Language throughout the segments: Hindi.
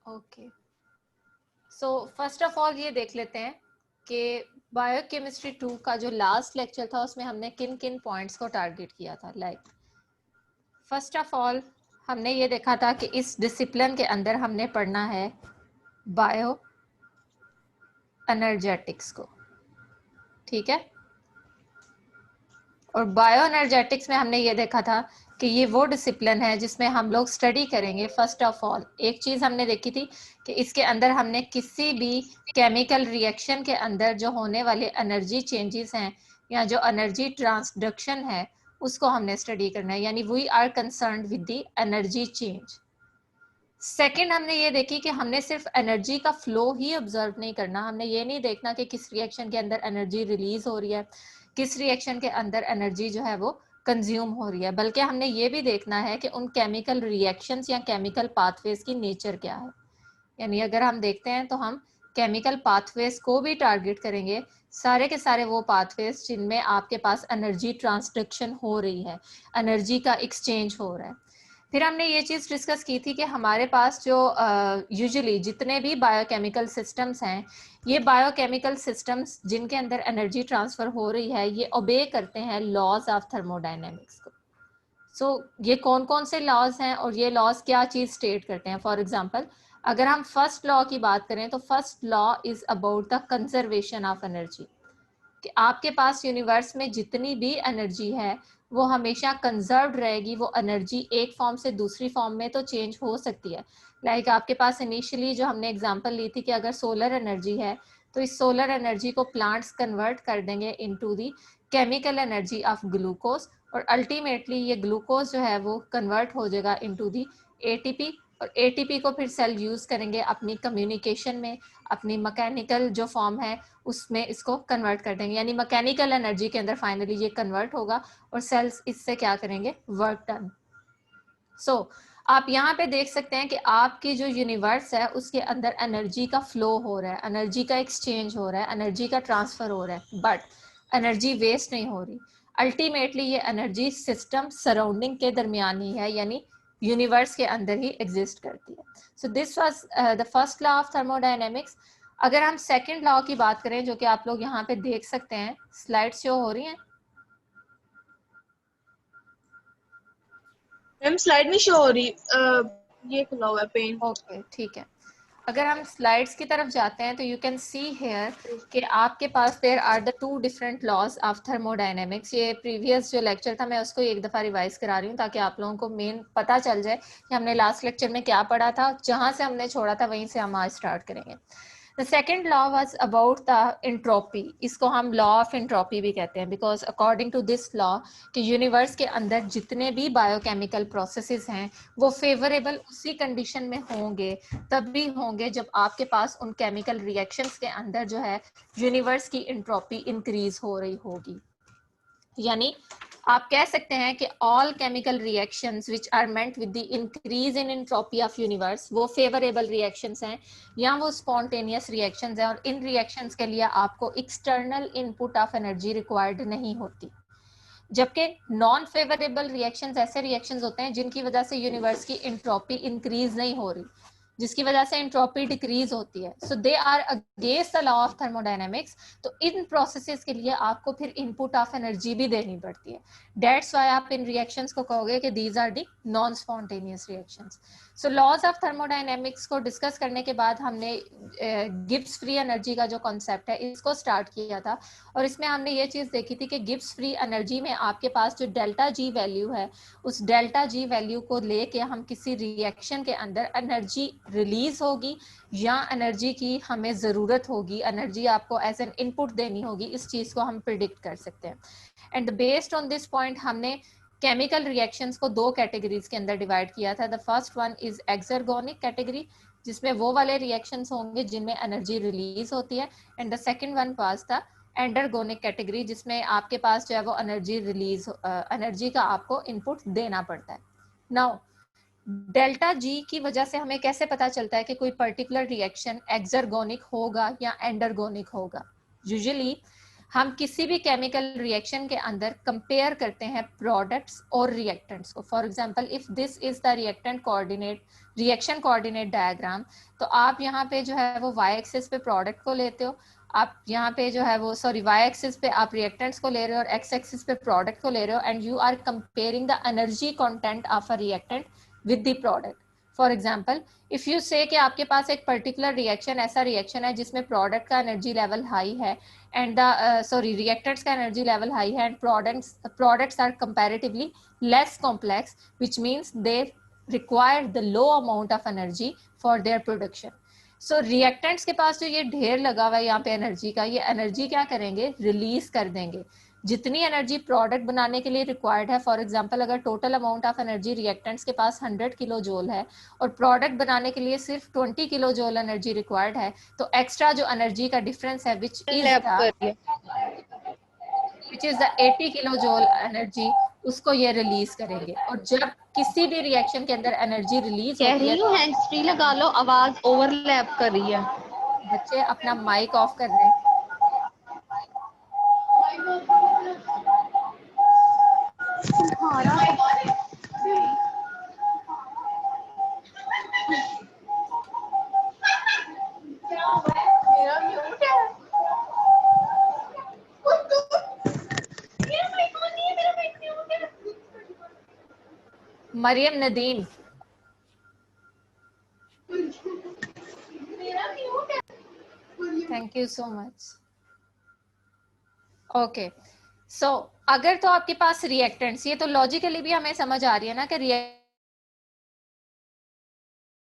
Okay, so first of all ये देख लेते हैं कि बायोकेमिस्ट्री 2 का जो लास्ट लेक्चर था उसमें हमने किन किन पॉइंट्स को टारगेट किया था। फर्स्ट ऑफ ऑल हमने ये देखा था कि इस डिसिप्लिन के अंदर हमने पढ़ना है बायो एनर्जेटिक्स को, ठीक है। और बायो एनर्जेटिक्स में हमने ये देखा था कि ये वो डिसिप्लिन है जिसमें हम लोग स्टडी करेंगे। फर्स्ट ऑफ ऑल एक चीज हमने देखी थी कि इसके अंदर हमने किसी भी केमिकल रिएक्शन के अंदर जो होने वाले एनर्जी चेंजेस हैं या जो एनर्जी ट्रांसडक्शन है उसको हमने स्टडी करना है, यानी we are concerned with the energy change. Second हमने ये देखी कि हमने सिर्फ एनर्जी का फ्लो ही ऑब्जर्व नहीं करना, हमने ये नहीं देखना कि किस रिएक्शन के अंदर एनर्जी रिलीज हो रही है, किस रिएक्शन के अंदर एनर्जी जो है वो कंज्यूम हो रही है, बल्कि हमने ये भी देखना है कि उन केमिकल रिएक्शंस या केमिकल पाथवेज की नेचर क्या है। यानी अगर हम देखते हैं तो हम केमिकल पाथवेज को भी टारगेट करेंगे, सारे के सारे वो पाथवेज जिनमें आपके पास एनर्जी ट्रांसडक्शन हो रही है, एनर्जी का एक्सचेंज हो रहा है। फिर हमने ये चीज़ डिस्कस की थी कि हमारे पास जो यूजुअली जितने भी बायोकेमिकल सिस्टम्स हैं, ये बायोकेमिकल सिस्टम्स जिनके अंदर एनर्जी ट्रांसफ़र हो रही है ये ओबे करते हैं लॉज ऑफ थर्मोडायनेमिक्स को। सो ये कौन कौन से लॉज हैं और ये लॉज क्या चीज़ स्टेट करते हैं। फॉर एग्जांपल अगर हम फर्स्ट लॉ की बात करें तो first law is about the conservation of energy, कि आपके पास यूनिवर्स में जितनी भी एनर्जी है वो हमेशा कंजर्व्ड रहेगी। वो एनर्जी एक फॉर्म से दूसरी फॉर्म में तो चेंज हो सकती है। लाइक आपके पास इनिशियली जो हमने एग्जांपल ली थी कि अगर सोलर एनर्जी है तो इस सोलर एनर्जी को प्लांट्स कन्वर्ट कर देंगे into the chemical energy of glucose, और अल्टीमेटली ये ग्लूकोज जो है वो कन्वर्ट हो जाएगा इनटू दी एटीपी, और एटीपी को फिर सेल यूज करेंगे अपनी कम्युनिकेशन में, अपनी मैकेनिकल जो फॉर्म है उसमें इसको कन्वर्ट कर देंगे, यानी मैकेनिकल एनर्जी के अंदर फाइनली ये कन्वर्ट होगा और सेल्स इससे क्या करेंगे, वर्क डन। सो आप यहाँ पे देख सकते हैं कि आपकी जो यूनिवर्स है उसके अंदर एनर्जी का फ्लो हो रहा है, एनर्जी का एक्सचेंज हो रहा है, एनर्जी का ट्रांसफर हो रहा है, बट एनर्जी वेस्ट नहीं हो रही। अल्टीमेटली ये एनर्जी सिस्टम सराउंडिंग के दरमियान ही है, यानी यूनिवर्स के अंदर ही एग्जिस्ट करती है। So this was the first law of thermodynamics. अगर हम सेकेंड लॉ की बात करें जो कि आप लोग यहाँ पे देख सकते हैं, स्लाइड शो हो रही हैं। मैम स्लाइड नहीं शो हो रही, ये खुला हुआ है पेन। ओके ठीक है, अगर हम स्लाइड्स की तरफ जाते हैं तो यू कैन सी हेयर कि आपके पास there are the two different laws of thermodynamics. ये प्रीवियस जो लेक्चर था मैं उसको एक दफ़ा रिवाइज करा रही हूँ ताकि आप लोगों को मेन पता चल जाए कि हमने लास्ट लेक्चर में क्या पढ़ा था, जहाँ से हमने छोड़ा था वहीं से हम आज स्टार्ट करेंगे। The second law was about the entropy, इसको हम लॉ ऑफ इंट्रोपी भी कहते हैं, because according to this law कि यूनिवर्स के अंदर जितने भी बायोकेमिकल प्रोसेसेस हैं वो फेवरेबल उसी कंडीशन में होंगे, तभी होंगे जब आपके पास उन केमिकल रिएक्शंस के अंदर जो है यूनिवर्स की इंट्रोपी इंक्रीज हो रही होगी। यानी आप कह सकते हैं कि all chemical reactions which are meant with the increase in entropy of universe वो फेवरेबल रिएक्शंस हैं या वो स्पॉन्टेनियस रिएक्शंस हैं, और इन रिएक्शंस के लिए आपको external input of energy required नहीं होती। जबकि नॉन फेवरेबल रिएक्शंस ऐसे रिएक्शंस होते हैं जिनकी वजह से यूनिवर्स की एंट्रोपी इंक्रीज नहीं हो रही, जिसकी वजह से एंट्रोपी डिक्रीज होती है। So they are against the law of thermodynamics. तो इन प्रोसेसेस के लिए आपको फिर इनपुट ऑफ एनर्जी भी देनी पड़ती है। दैट्स व्हाई आप इन रिएक्शंस को कहोगे कि these are the non spontaneous reactions. So laws of thermodynamics को डिस्कस करने के बाद हमने गिब्स फ्री एनर्जी का जो कॉन्सेप्ट है इसको स्टार्ट किया था, और इसमें हमने ये चीज़ देखी थी कि गिब्स फ्री एनर्जी में आपके पास जो डेल्टा जी वैल्यू है उस डेल्टा जी वैल्यू को लेके हम किसी रिएक्शन के अंदर एनर्जी रिलीज होगी या एनर्जी की हमें ज़रूरत होगी, एनर्जी आपको एज एन इनपुट देनी होगी, इस चीज़ को हम प्रिडिक्ट कर सकते हैं। And based on this point हमने केमिकल रिएक्शंस को दो कैटेगरीज के अंदर डिवाइड किया था। The first one is exergonic category, जिसमें वो वाले रिएक्शंस होंगे जिनमें एनर्जी रिलीज होती है, and the second one was the endergonic category, जिसमें आपके पास जो है वो एनर्जी का आपको इनपुट देना पड़ता है। नाउ डेल्टा जी की वजह से हमें कैसे पता चलता है कि कोई पर्टिकुलर रिएक्शन एक्सर्गोनिक होगा या एंडरगोनिक होगा। यूजुअली हम किसी भी केमिकल रिएक्शन के अंदर कंपेयर करते हैं प्रोडक्ट्स और रिएक्टेंट्स को। For example if this is the reactant coordinate reaction coordinate diagram, तो आप यहाँ पे जो है वो वाई एक्सिस पे प्रोडक्ट को लेते हो, आप यहाँ पे जो है वो सॉरी वाई एक्सिस पे आप रिएक्टेंट्स को ले रहे हो और एक्स एक्सिस पे प्रोडक्ट को ले रहे हो, and you are comparing the energy content of a reactant with the product. For example if you say कि आपके पास एक पर्टिकुलर रिएक्शन ऐसा रिएक्शन है जिसमें प्रोडक्ट का एनर्जी लेवल हाई है एंड द रिएक्टेंट्स का एनर्जी लेवल हाई है, and products are comparatively less complex, which means they require the low amount of energy for their production. So reactants के पास जो ये ढेर लगा हुआ है यहाँ पे एनर्जी का, ये एनर्जी क्या करेंगे, रिलीज कर देंगे। जितनी एनर्जी प्रोडक्ट बनाने के लिए रिक्वायर्ड है, फॉर एग्जांपल अगर total amount of energy reactants के पास 100 किलो जूल है और प्रोडक्ट बनाने के लिए सिर्फ 20 किलो जूल एनर्जी रिक्वायर्ड है, तो एक्स्ट्रा जो एनर्जी का डिफरेंस है which is the 80 kilo joule energy, उसको ये रिलीज करेंगे। और जब किसी भी रिएक्शन के अंदर एनर्जी रिलीज कह होती रही हूँ हैंड्स फ्री लगा लो, आवाज ओवरलैप कर रही है। बच्चे अपना माइक ऑफ कर रहे हैं। Maryam Nadeem, thank you so much. Okay, so अगर तो आपके पास रिएक्टेंट्स, ये तो लॉजिकली भी हमें समझ आ रही है ना कि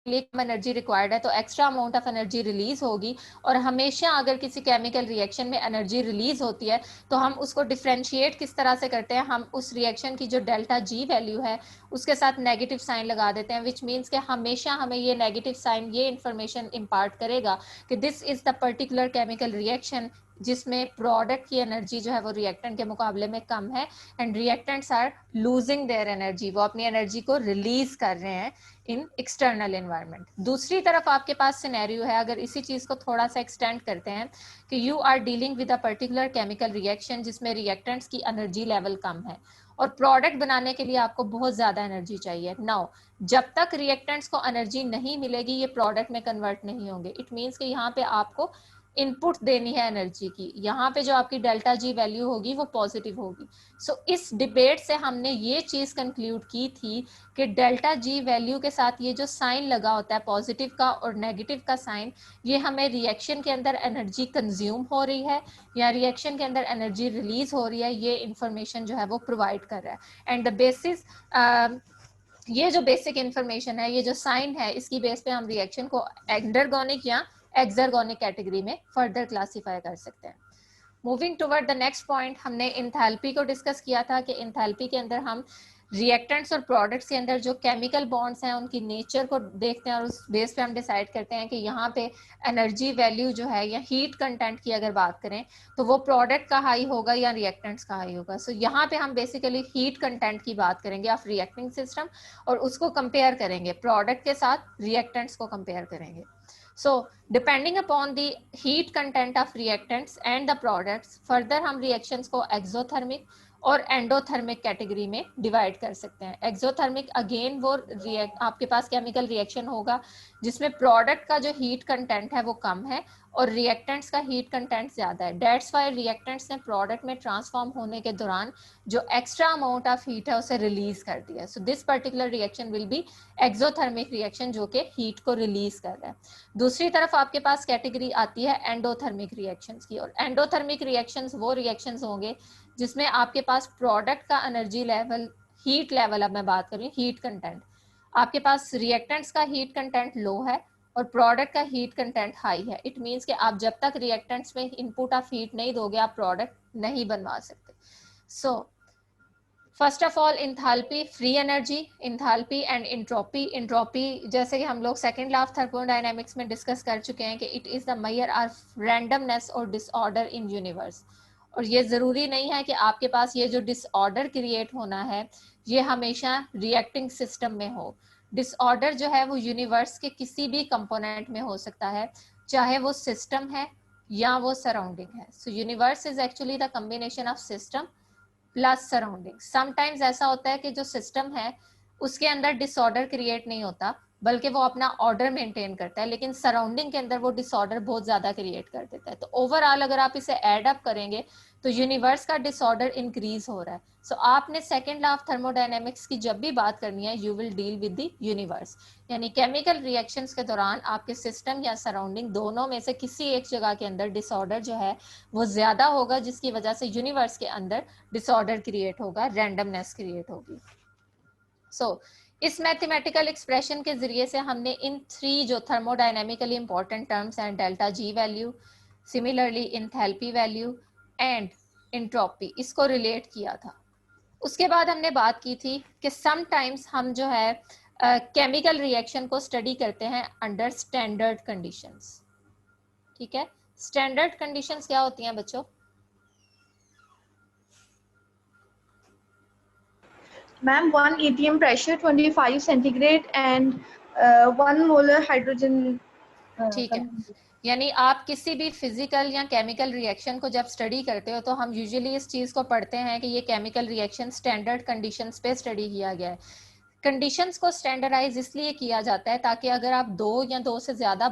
एनर्जी रिक्वायर्ड है तो extra amount of energy release होगी, और हमेशा अगर किसी केमिकल रिएक्शन में एनर्जी रिलीज होती है तो हम उसको डिफरेंशिएट किस तरह से करते हैं, हम उस रिएक्शन की जो डेल्टा जी वैल्यू है उसके साथ नेगेटिव साइन लगा देते हैं, विच मीन्स कि हमेशा हमें ये नेगेटिव साइन ये इंफॉर्मेशन इम्पार्ट करेगा कि this is the particular chemical reaction जिसमें प्रोडक्ट की एनर्जी जो है वो रिएक्टेंट के मुकाबले में कम है, and reactants are losing their energy, वो अपनी एनर्जी को रिलीज कर रहे हैं इन एक्सटर्नल एनवायरनमेंट। दूसरी तरफ आपके पास सिनेरियो है, अगर इसी चीज को थोड़ा सा एक्सटेंड करते हैं कि you are dealing with a particular chemical reaction जिसमें रिएक्टेंट्स की एनर्जी लेवल कम है और प्रोडक्ट बनाने के लिए आपको बहुत ज्यादा एनर्जी चाहिए। नाउ जब तक रिएक्टेंट्स को एनर्जी नहीं मिलेगी ये प्रोडक्ट में कन्वर्ट नहीं होंगे। इट मीन्स कि यहाँ पे आपको इनपुट देनी है एनर्जी की, यहाँ पे जो आपकी डेल्टा जी वैल्यू होगी वो पॉजिटिव होगी। सो इस डिबेट से हमने ये चीज कंक्लूड की थी कि डेल्टा जी वैल्यू के साथ ये जो साइन लगा होता है पॉजिटिव का और नेगेटिव का साइन, ये हमें रिएक्शन के अंदर एनर्जी कंज्यूम हो रही है या रिएक्शन के अंदर एनर्जी रिलीज हो रही है, ये इंफॉर्मेशन जो है वो प्रोवाइड कर रहा है। एंड द बेसिस ये जो बेसिक इंफॉर्मेशन है, ये जो साइन है, इसकी बेस पे हम रिएक्शन को एंडरगोनिक या एक्सर्गोनिक कैटेगरी में फर्दर क्लासिफाई कर सकते हैं। Moving toward the next point, हमने इंथैल्पी को डिस्कस किया था कि इंथैल्पी के अंदर हम रिएक्टेंट्स और प्रोडक्ट्स के अंदर जो केमिकल बॉन्ड्स हैं उनकी नेचर को देखते हैं और उस बेस पे हम डिसाइड करते हैं कि यहाँ पे एनर्जी वैल्यू जो है या हीट कंटेंट की अगर बात करें तो वो प्रोडक्ट का हाई होगा या रिएक्टेंट्स का हाई होगा। सो यहाँ पे हम बेसिकली हीट कंटेंट की बात करेंगे ऑफ रिएक्टिंग सिस्टम और उसको कंपेयर करेंगे प्रोडक्ट के साथ, रिएक्टेंट्स को कंपेयर करेंगे। So depending upon the heat content of reactants and the products, further हम reactions को exothermic और एंडोथर्मिक कैटेगरी में डिवाइड कर सकते हैं। एक्सोथर्मिक अगेन वो आपके पास केमिकल रिएक्शन होगा जिसमें प्रोडक्ट का जो हीट कंटेंट है वो कम है और रिएक्टेंट्स का हीट कंटेंट ज्यादा है। डेट्स वाई रिएक्टेंट्स ने प्रोडक्ट में ट्रांसफॉर्म होने के दौरान जो एक्स्ट्रा अमाउंट ऑफ हीट है उसे रिलीज कर दिया। So this particular reaction will be exothermic reaction जो कि हीट को रिलीज कर रहा है। दूसरी तरफ आपके पास कैटेगरी आती है एंडोथर्मिक रिएक्शंस की, और एंडोथर्मिक रिएक्शंस वो रिएक्शंस होंगे जिसमें आपके पास प्रोडक्ट का एनर्जी लेवल, हीट लेवल, अब मैं बात कर रही हूँ हीट कंटेंट, आपके पास रिएक्टेंट्स का हीट कंटेंट लो है और प्रोडक्ट का हीट कंटेंट हाई है। इट मींस कि आप जब तक रिएक्टेंट्स में इनपुट ऑफ हीट नहीं दोगे आप प्रोडक्ट नहीं बनवा सकते। So first of all enthalpy, free energy, enthalpy and entropy. Entropy जैसे कि हम लोग सेकंड लॉ ऑफ थर्मोडायनामिक्स में डिस्कस कर चुके हैं कि it is the measure of randomness और डिसऑर्डर इन यूनिवर्स। और ये जरूरी नहीं है कि आपके पास ये जो डिसऑर्डर क्रिएट होना है ये हमेशा रिएक्टिंग सिस्टम में हो। डिसऑर्डर जो है वो यूनिवर्स के किसी भी कंपोनेंट में हो सकता है, चाहे वो सिस्टम है या वो सराउंडिंग है। सो universe is actually the combination of system plus surrounding. Sometimes ऐसा होता है कि जो सिस्टम है उसके अंदर डिसऑर्डर क्रिएट नहीं होता, बल्कि वो अपना ऑर्डर मेंटेन करता है, लेकिन सराउंडिंग के अंदर वो डिसऑर्डर बहुत ज्यादा क्रिएट कर देता है। तो ओवरऑल अगर आप इसे ऐड अप करेंगे तो यूनिवर्स का डिसऑर्डर इंक्रीज हो रहा है। सो आपने सेकंड लॉ ऑफ थर्मोडायनेमिक्स की जब भी बात करनी है, you will deal with the universe, यानी केमिकल रिएक्शंस के दौरान आपके सिस्टम या सराउंडिंग दोनों में से किसी एक जगह के अंदर डिसऑर्डर जो है वो ज्यादा होगा, जिसकी वजह से यूनिवर्स के अंदर डिसऑर्डर क्रिएट होगा, रैंडमनेस क्रिएट होगी। सो इस मैथमेटिकल एक्सप्रेशन के जरिए से हमने इन थ्री जो थर्मोडायनेमिकली इंपॉर्टेंट टर्म्स हैं, delta G value, similarly enthalpy value and entropy, इसको रिलेट किया था। उसके बाद हमने बात की थी कि समटाइम्स हम जो है केमिकल रिएक्शन को स्टडी करते हैं अंडर स्टैंडर्ड कंडीशंस। ठीक है, स्टैंडर्ड कंडीशंस क्या होती हैं बच्चों? Ma'am, 1 atm pressure, 25 centigrade, and 1 molar hydrogen. ठीक है, यानी आप किसी भी फिजिकल या केमिकल रिएक्शन को जब स्टडी करते हो तो हम यूजुअली इस चीज को पढ़ते हैं कि ये केमिकल रिएक्शन स्टैंडर्ड कंडीशंस पे स्टडी किया गया है। कंडीशंस को स्टैंडर्डाइज इसलिए किया जाता है ताकि अगर आप दो या दो से ज्यादा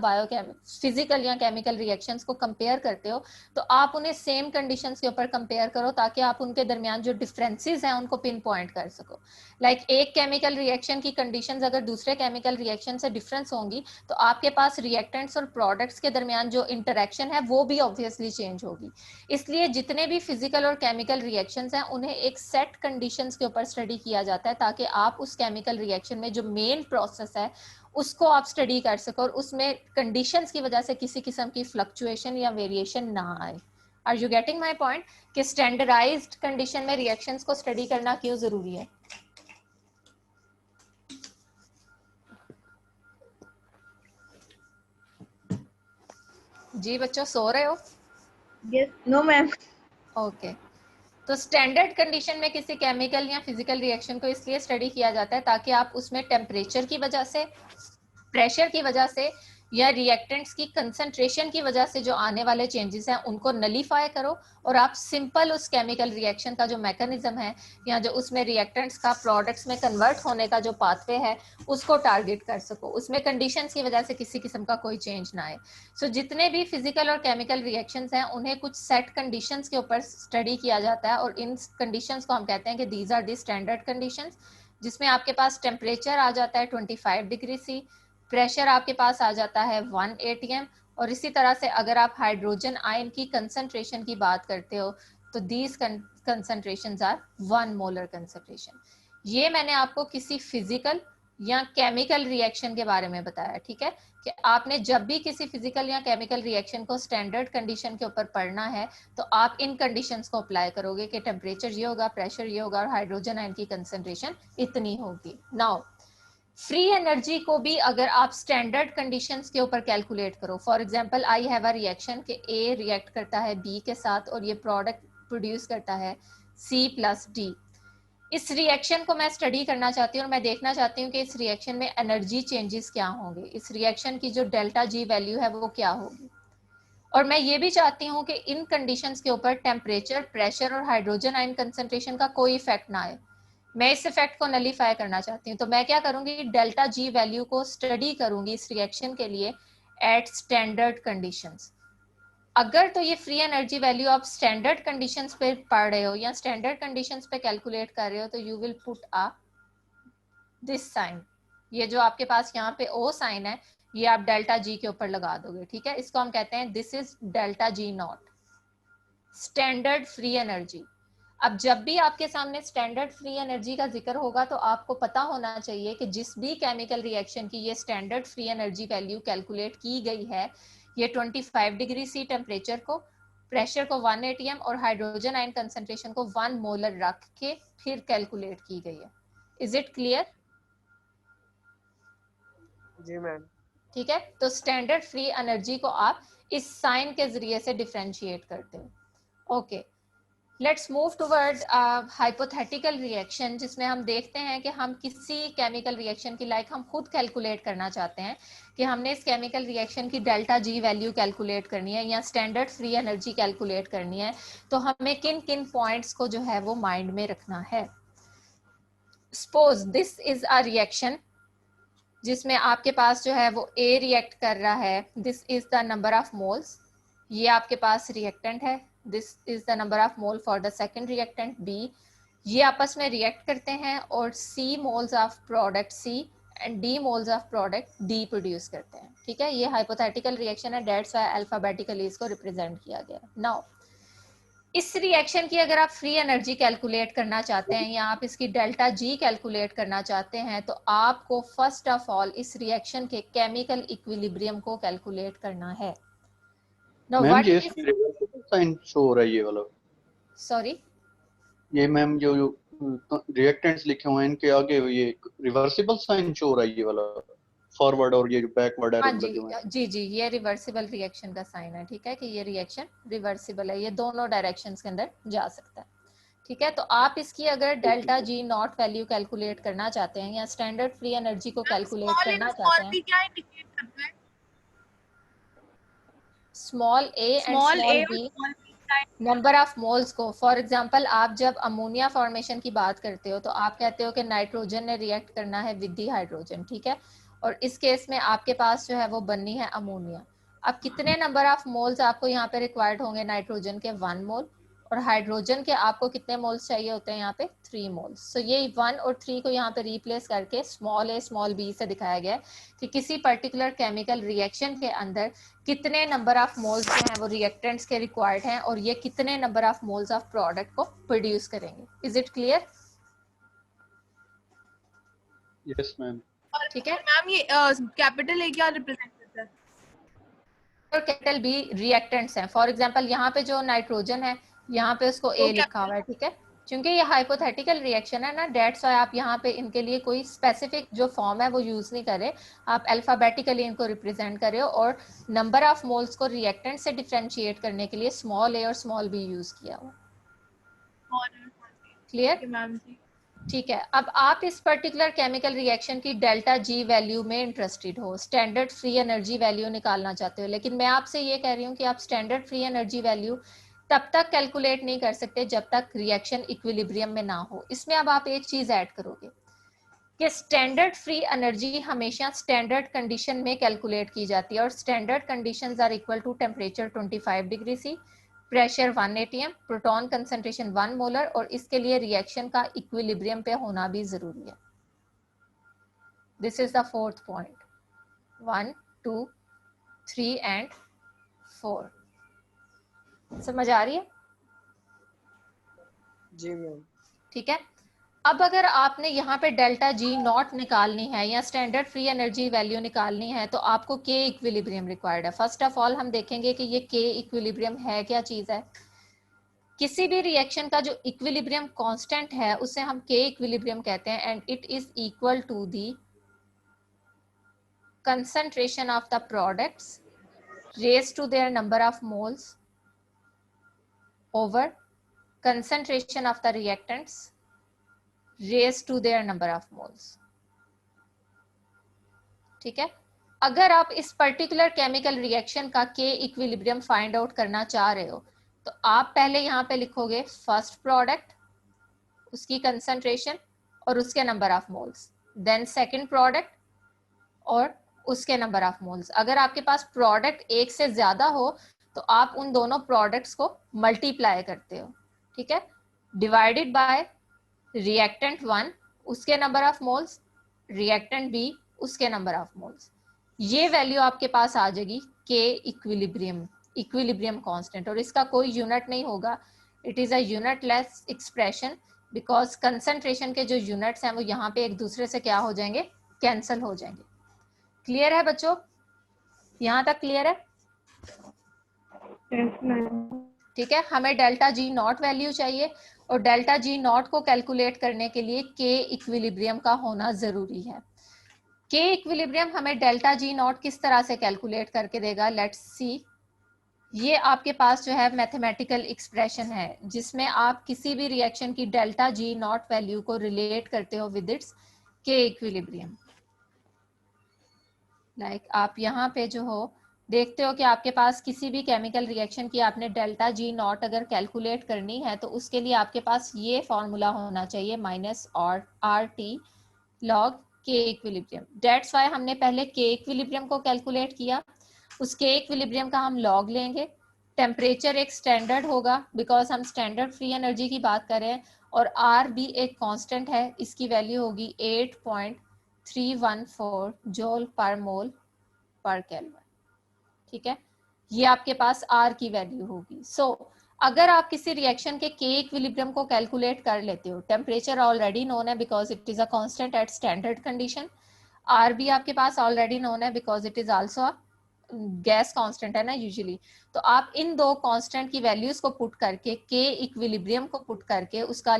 फिजिकल या केमिकल रिएक्शंस को कंपेयर करते हो तो आप उन्हें सेम कंडीशंस के ऊपर कंपेयर करो, ताकि आप उनके दरमियान जो डिफरेंसेस हैं उनको पिन पॉइंट कर सको। लाइक एक केमिकल रिएक्शन की कंडीशंस अगर दूसरे केमिकल रिएक्शन से डिफरेंस होंगी तो आपके पास रिएक्टेंट्स और प्रोडक्ट्स के दरमियान जो इंटरेक्शन है वो भी ऑब्वियसली चेंज होगी। इसलिए जितने भी फिजिकल और केमिकल रिएक्शंस हैं उन्हें एक सेट कंडीशंस के ऊपर स्टडी किया जाता है, ताकि आप उस केमिकल रिएक्शन में जो मेन प्रोसेस है उसको आप स्टडी कर सको और उसमें कंडीशंस की वजह से किसी किस्म की फ्लक्चुएशन या वेरिएशन ना आए। Are you getting my point कि स्टैंडर्डाइज्ड कंडीशन में रिएक्शंस को स्टडी करना क्यों जरूरी है? जी बच्चों, सो रहे हो? Yes, no, ma'am. ओके, तो स्टैंडर्ड कंडीशन में किसी केमिकल या फिजिकल रिएक्शन को इसलिए स्टडी किया जाता है ताकि आप उसमें टेम्परेचर की वजह से, प्रेशर की वजह से या रिएक्टेंट्स की कंसंट्रेशन की वजह से जो आने वाले चेंजेस हैं उनको नलीफाई करो और आप सिंपल उस केमिकल रिएक्शन का जो मैकेनिज्म है या जो उसमें रिएक्टेंट्स का प्रोडक्ट्स में कन्वर्ट होने का जो पाथवे है उसको टारगेट कर सको, उसमें कंडीशंस की वजह से किसी किस्म का कोई चेंज ना आए। सो जितने भी फिजिकल और केमिकल रिएक्शंस हैं उन्हें कुछ सेट कंडीशंस के ऊपर स्टडी किया जाता है और इन कंडीशंस को हम कहते हैं कि these are the standard conditions, जिसमें आपके पास टेम्परेचर आ जाता है 25 डिग्री सी, प्रेशर आपके पास आ जाता है 1 atm, और इसी तरह से अगर आप हाइड्रोजन आयन की कंसंट्रेशन की बात करते हो तो these concentrations are 1 molar concentration. ये मैंने आपको किसी फिजिकल या केमिकल रिएक्शन के बारे में बताया। ठीक है, कि आपने जब भी किसी फिजिकल या केमिकल रिएक्शन को स्टैंडर्ड कंडीशन के ऊपर पढ़ना है तो आप इन कंडीशंस को अप्लाई करोगे कि टेम्परेचर ये होगा, प्रेशर ये होगा और हाइड्रोजन आयन की कंसंट्रेशन इतनी होगी। नाउ फ्री एनर्जी को भी अगर आप स्टैंडर्ड कंडीशंस के ऊपर कैलकुलेट करो, for example I have a reaction कि ए रिएक्ट करता है बी के साथ और ये प्रोडक्ट प्रोड्यूस करता है सी प्लस डी। इस रिएक्शन को मैं स्टडी करना चाहती हूँ और मैं देखना चाहती हूँ कि इस रिएक्शन में एनर्जी चेंजेस क्या होंगे, इस रिएक्शन की जो डेल्टा जी वैल्यू है वो क्या होगी, और मैं ये भी चाहती हूँ कि इन कंडीशंस के ऊपर टेम्परेचर, प्रेशर और हाइड्रोजन आयन कंसंट्रेशन का कोई इफेक्ट ना आए। मैं इस इफेक्ट को नलीफाई करना चाहती हूँ, तो मैं क्या करूंगी, डेल्टा जी वैल्यू को स्टडी करूंगी इस रिएक्शन के लिए एट स्टैंडर्ड कंडीशंस। अगर तो ये फ्री एनर्जी वैल्यू आप स्टैंडर्ड कंडीशंस पे पढ़ रहे हो या स्टैंडर्ड कंडीशंस पे कैलकुलेट कर रहे हो तो you will put a this sign, ये जो आपके पास यहाँ पे ओ साइन है ये आप डेल्टा जी के ऊपर लगा दोगे। ठीक है, इसको हम कहते हैं this is delta G not, standard free energy. अब जब भी आपके सामने स्टैंडर्ड फ्री एनर्जी का जिक्र होगा तो आपको पता होना चाहिए कि जिस भी केमिकल रिएक्शन की ये standard free energy value calculate की गई है ये 25 डिग्री सी टेम्परेचर को, प्रेशर को 1 atm और हाइड्रोजन आयन कंसंट्रेशन को 1 मोलर रख के फिर कैलकुलेट की गई है। Is it clear? जी मैम। ठीक है, तो स्टैंडर्ड फ्री एनर्जी को आप इस साइन के जरिए से डिफरेंशिएट करते हो। Okay, let's move toward hypothetical reaction, जिसमें हम देखते हैं कि हम किसी केमिकल रिएक्शन की हम खुद कैलकुलेट करना चाहते हैं कि हमने इस केमिकल रिएक्शन की डेल्टा जी वैल्यू कैलकुलेट करनी है या स्टैंडर्ड फ्री एनर्जी कैलकुलेट करनी है, तो हमें किन किन पॉइंट्स को जो है वो माइंड में रखना है। Suppose this is a reaction जिसमें आपके पास जो है वो ए रिएक्ट कर रहा है, this is the number of moles, ये आपके पास रिएक्टेंट है, this is the number of mole for the second reactant B, ये आपस में रिएक्ट करते हैं और C moles of product C and D moles of product D produce करते हैं। ठीक है, ये हाइपोथेटिकल रिएक्शन है, दैट्स व्हाई अल्फाबेटिकली इसको रिप्रेजेंट किया गया। नाउ इस रिएक्शन की अगर आप फ्री एनर्जी कैलकुलेट करना चाहते हैं या आप इसकी डेल्टा जी कैलकुलेट करना चाहते हैं, तो आपको फर्स्ट ऑफ ऑल इस रिएक्शन के केमिकल इक्विलिब्रियम को कैलकुलेट करना है। Now, मैम what ये is इसमें रिवर्सिबल साइन शो हो रहा है ये वाला, sorry ये मैम जो रिएक्टेंट्स लिखे हुए हैं इनके आगे ये रिवर्सिबल साइन शो हो रहा है ये वाला, फॉरवर्ड और ये जो बैकवर्ड हाँ एरो जी लगे हुए हैं। जी जी, ये रिवर्सिबल रिएक्शन का साइन है। ठीक है, कि ये रिएक्शन रिवर्सिबल है, ये दोनों डायरेक्शंस के अंदर जा सकता है। ठीक है, तो आप इसकी अगर delta G not value calculate करना चाहते हैं या स्टैंडर्ड फ्री एनर्जी को कैलकुलेट करना चाहते हैं, क्या इंडिकेट करता है? Small a and small small a और B small B number of moles को। फॉर एग्जांपल आप जब अमोनिया फॉर्मेशन की बात करते हो तो आप कहते हो कि नाइट्रोजन ने रिएक्ट करना है विद दी हाइड्रोजन। ठीक है, और इस केस में आपके पास जो है वो बननी है अमोनिया। अब कितने नंबर ऑफ मोल्स आपको यहाँ पे रिक्वायर्ड होंगे? नाइट्रोजन के 1 मोल, और हाइड्रोजन के आपको कितने मोल्स चाहिए होते हैं यहाँ पे? 3 मोल्स। सो ये 1 और 3 को यहाँ पे रिप्लेस करके स्मॉल ए स्मॉल बी से दिखाया गया है कि किसी पर्टिकुलर केमिकल रिएक्शन के अंदर कितने नंबर ऑफ मोल्स जो हैं वो रिएक्टेंट्स के रिक्वायर्ड हैं और ये कितने number of moles of product को प्रोड्यूस करेंगे। Is it clear? Yes ma'am. ठीक है, मैम ये कैपिटल ए क्या रिप्रेजेंट करता है? और कैपिटल बी रिएक्टेंट्स हैं। फॉर एग्जांपल यहाँ पे जो नाइट्रोजन है यहाँ पे उसको ए लिखा हुआ है। ठीक है, क्योंकि ये हाइपोथेटिकल रिएक्शन है ना, डेट्स व्हाई आप यहाँ पे इनके लिए कोई स्पेसिफिक जो फॉर्म है वो यूज नहीं करे, आप अल्फाबेटिकली इनको रिप्रेजेंट करे और नंबर ऑफ मोल्स को रिएक्टेंट से डिफरेंशिएट करने के लिए स्मॉल ए और स्मॉल बी यूज किया हुआ। क्लियर? मैम जी ठीक है, अब आप इस पर्टिकुलर केमिकल रिएक्शन की डेल्टा जी वैल्यू में इंटरेस्टेड हो, स्टैंडर्ड फ्री एनर्जी वैल्यू निकालना चाहते हो, लेकिन मैं आपसे ये कह रही हूँ कि आप स्टैंडर्ड फ्री एनर्जी वैल्यू तब तक कैलकुलेट नहीं कर सकते जब तक रिएक्शन इक्विलिब्रियम में ना हो। इसमें अब आप एक चीज ऐड करोगे कि स्टैंडर्ड फ्री एनर्जी हमेशा स्टैंडर्ड कंडीशन में कैलकुलेट की जाती है और standard conditions are equal to temperature 25 degree C, pressure 1 atm, proton concentration 1 molar, और इसके लिए रिएक्शन का इक्विलिब्रियम पे होना भी जरूरी है। This is the fourth point. 1 2 3 and 4। समझ आ रही है? जी मैम। ठीक है, अब अगर आपने यहाँ पे डेल्टा जी नॉट निकालनी है या स्टैंडर्ड फ्री एनर्जी वैल्यू निकालनी है तो आपको के इक्विलिब्रियम रिक्वायर्ड है। फर्स्ट ऑफ ऑल हम देखेंगे कि ये के इक्विलिब्रियम है क्या चीज है। किसी भी रिएक्शन का जो इक्विलिब्रियम कांस्टेंट है उसे हम के इक्विलिब्रियम कहते हैं and it is equal to the concentration of the products raised to their number of moles over concentration of the reactants raised to their number of moles। ठीक है, अगर आप इस पर्टिकुलर केमिकल रिएक्शन का के इक्विलिब्रियम फाइंड आउट करना चाह रहे हो तो आप पहले यहाँ पे लिखोगे फर्स्ट प्रोडक्ट, उसकी कंसंट्रेशन और उसके number of moles, then second product और उसके नंबर ऑफ मोल्स। अगर आपके पास प्रोडक्ट एक से ज्यादा हो तो आप उन दोनों प्रोडक्ट्स को मल्टीप्लाई करते हो। ठीक है, डिवाइडेड बाय रिएक्टेंट 1 उसके number of moles, reactant B उसके नंबर ऑफ मोल्स। ये वैल्यू आपके पास आ जाएगी के इक्विलिब्रियम कांस्टेंट, और इसका कोई यूनिट नहीं होगा। It is a unitless expression because concentration के जो यूनिट्स हैं वो यहाँ पे एक दूसरे से क्या हो जाएंगे? कैंसल हो जाएंगे। क्लियर है बच्चों? यहां तक क्लियर है? ठीक है, हमें डेल्टा जी नॉट वैल्यू चाहिए और डेल्टा जी नॉट को कैलकुलेट करने के लिए के इक्विलिब्रियम का होना जरूरी है। के इक्विलिब्रियम हमें डेल्टा जी नॉट किस तरह से कैलकुलेट करके देगा? Let's see. ये आपके पास जो है मैथमेटिकल एक्सप्रेशन है जिसमें आप किसी भी रिएक्शन की डेल्टा जी नॉट वैल्यू को रिलेट करते हो विद इट्स के इक्विलिब्रियम। लाइक आप यहाँ पे जो हो देखते हो कि आपके पास किसी भी केमिकल रिएक्शन की आपने डेल्टा जी नॉट अगर कैलकुलेट करनी है तो उसके लिए आपके पास ये फॉर्मूला होना चाहिए माइनस और are T log K equilibrium. That's why हमने पहले के इक्विलिब्रियम को कैलकुलेट किया, उस के इक्विलिब्रियम का हम लॉग लेंगे। टेम्परेचर एक स्टैंडर्ड होगा बिकॉज हम स्टैंडर्ड फ्री एनर्जी की बात कर रहे हैं, और आर भी एक कांस्टेंट है, इसकी वैल्यू होगी 8.314 जूल पर मोल पर केल्विन। ठीक है, ये आपके पास आर की वैल्यू होगी। सो अगर आप किसी रिएक्शन के के इक्विलिब्रियम को कैलकुलेट कर लेते हो, टेम्परेचर ऑलरेडी नोन है because it is a constant at standard condition, R भी आपके पास ऑलरेडी नोन है because it is also gas constant है ना यूजुअली। तो आप इन दो कांस्टेंट की वैल्यूज को पुट करके के इक्विलिब्रियम को पुट करके उसका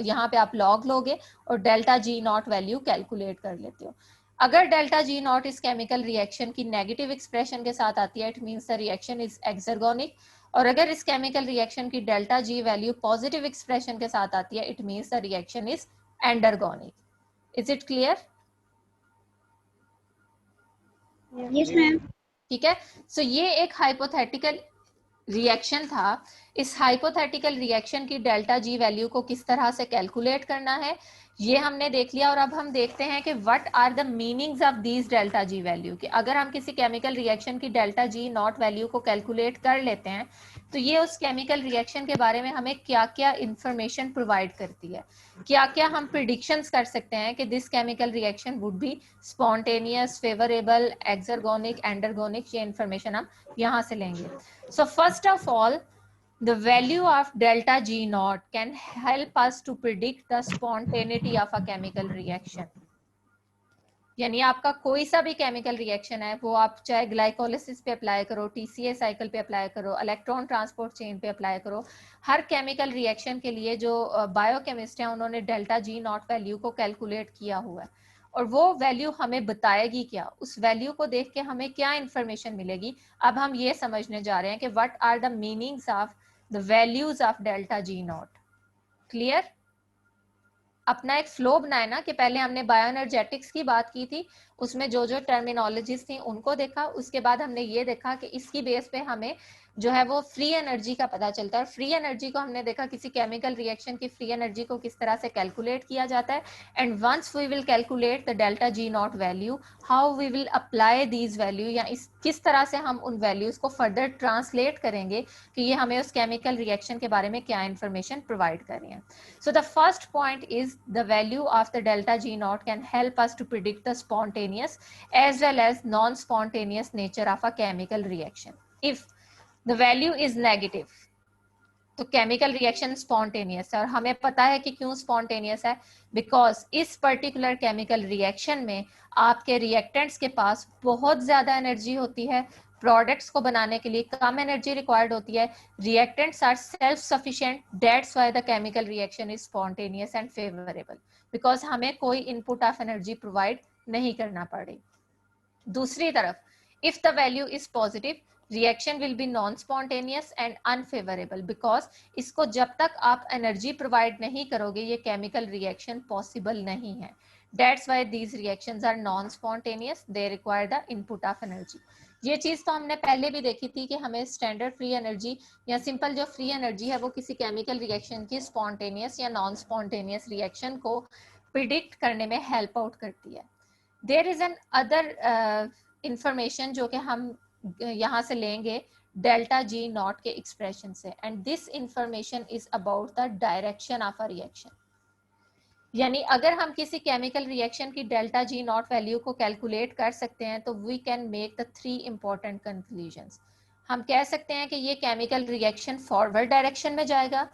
यहाँ पे आप लॉग लोगे और delta G not value calculate कर लेते हो। अगर डेल्टा जी नॉट इस केमिकल रिएक्शन की नेगेटिव एक्सप्रेशन के साथ आती है, it means the reaction is exergonic. और अगर इस केमिकल रिएक्शन की delta G value positive expression के साथ आती है, it means the reaction is endergonic. Is it clear? Yes, ma'am. ठीक है, सो ये एक हाइपोथेटिकल रिएक्शन था। इस हाइपोथेटिकल रिएक्शन की डेल्टा जी वैल्यू को किस तरह से कैलकुलेट करना है ये हमने देख लिया। और अब हम देखते हैं कि what are the meanings of these delta G value, कि अगर हम किसी केमिकल रिएक्शन की डेल्टा जी नॉट वैल्यू को कैलकुलेट कर लेते हैं तो ये उस केमिकल रिएक्शन के बारे में हमें क्या क्या इंफॉर्मेशन प्रोवाइड करती है, क्या क्या हम प्रिडिक्शंस कर सकते हैं कि this chemical reaction would be spontaneous, favourable, exergonic, endergonic. ये इंफॉर्मेशन हम यहाँ से लेंगे। So first of all, the value of delta G naught can help us to predict the spontaneity of a chemical reaction. यानी आपका कोई सा भी केमिकल रिएक्शन है, वो आप चाहे ग्लाइकोलिसिस पे अप्लाई करो, टीसीए साइकिल पे अप्लाई करो, इलेक्ट्रॉन ट्रांसपोर्ट चेन पे अप्लाई करो, हर केमिकल रिएक्शन के लिए जो बायोकेमिस्ट हैं उन्होंने डेल्टा जी नॉट वैल्यू को कैलकुलेट किया हुआ है। और वो वैल्यू हमें बताएगी क्या, उस वैल्यू को देख के हमें क्या इंफॉर्मेशन मिलेगी, अब हम ये समझने जा रहे हैं कि what are the meanings of the values of delta G naught. Clear? अपना एक फ्लो बनाए ना, कि पहले हमने बायोएनर्जेटिक्स की बात की थी, उसमें जो जो टर्मिनोलॉजीज थी उनको देखा, उसके बाद हमने ये देखा कि इसकी बेस पे हमें जो है वो फ्री एनर्जी का पता चलता है। फ्री एनर्जी को हमने देखा किसी केमिकल रिएक्शन की फ्री एनर्जी को किस तरह से कैलकुलेट किया जाता है। And once we will calculate the delta G not value, how we will apply these value, या किस तरह से हम उन वैल्यूज को फर्दर ट्रांसलेट करेंगे कि ये हमें उस केमिकल रिएक्शन के बारे में क्या इंफॉर्मेशन प्रोवाइड कर रही है। So the first point is the value of the delta G naught can help us to predict the spontaneous as well as non-spontaneous nature of a chemical reaction. If the value is negative, तो केमिकल रिएक्शन स्पॉन्टेनियस है। और हमें पता है कि क्यों स्पॉन्टेनियस है, बिकॉज इस पर्टिकुलर केमिकल रिएक्शन में आपके रिएक्टेंट्स के पास बहुत ज्यादा एनर्जी होती है, प्रोडक्ट्स को बनाने के लिए कम एनर्जी रिक्वायर्ड होती है, reactants are self sufficient, that's why the chemical reaction is spontaneous and favourable, because हमें कोई इनपुट ऑफ एनर्जी प्रोवाइड नहीं करना पड़े। दूसरी तरफ, if the value is positive, reaction will be non-spontaneous and unfavorable because इसको जब तक आप एनर्जी प्रोवाइड नहीं करोगे ये केमिकल रिएक्शन पॉसिबल नहीं है। That's why these reactions are non-spontaneous. They require the input of energy. ये चीज तो हमने पहले भी देखी थी कि हमें स्टैंडर्ड फ्री एनर्जी या सिंपल जो फ्री एनर्जी है वो किसी केमिकल रिएक्शन की स्पॉन्टेनियस या नॉन स्पॉन्टेनियस रिएक्शन को प्रिडिक्ट करने में हेल्प आउट करती है। There is another information जो कि हम यहाँ से लेंगे डेल्टा जी नॉट के एक्सप्रेशन से, and this information is about the direction of a reaction. यानी अगर हम किसी केमिकल रिएक्शन की डेल्टा जी नॉट वैल्यू को कैलकुलेट कर सकते हैं तो we can make the 3 important conclusions. हम कह सकते हैं कि ये केमिकल रिएक्शन फॉरवर्ड डायरेक्शन में जाएगा,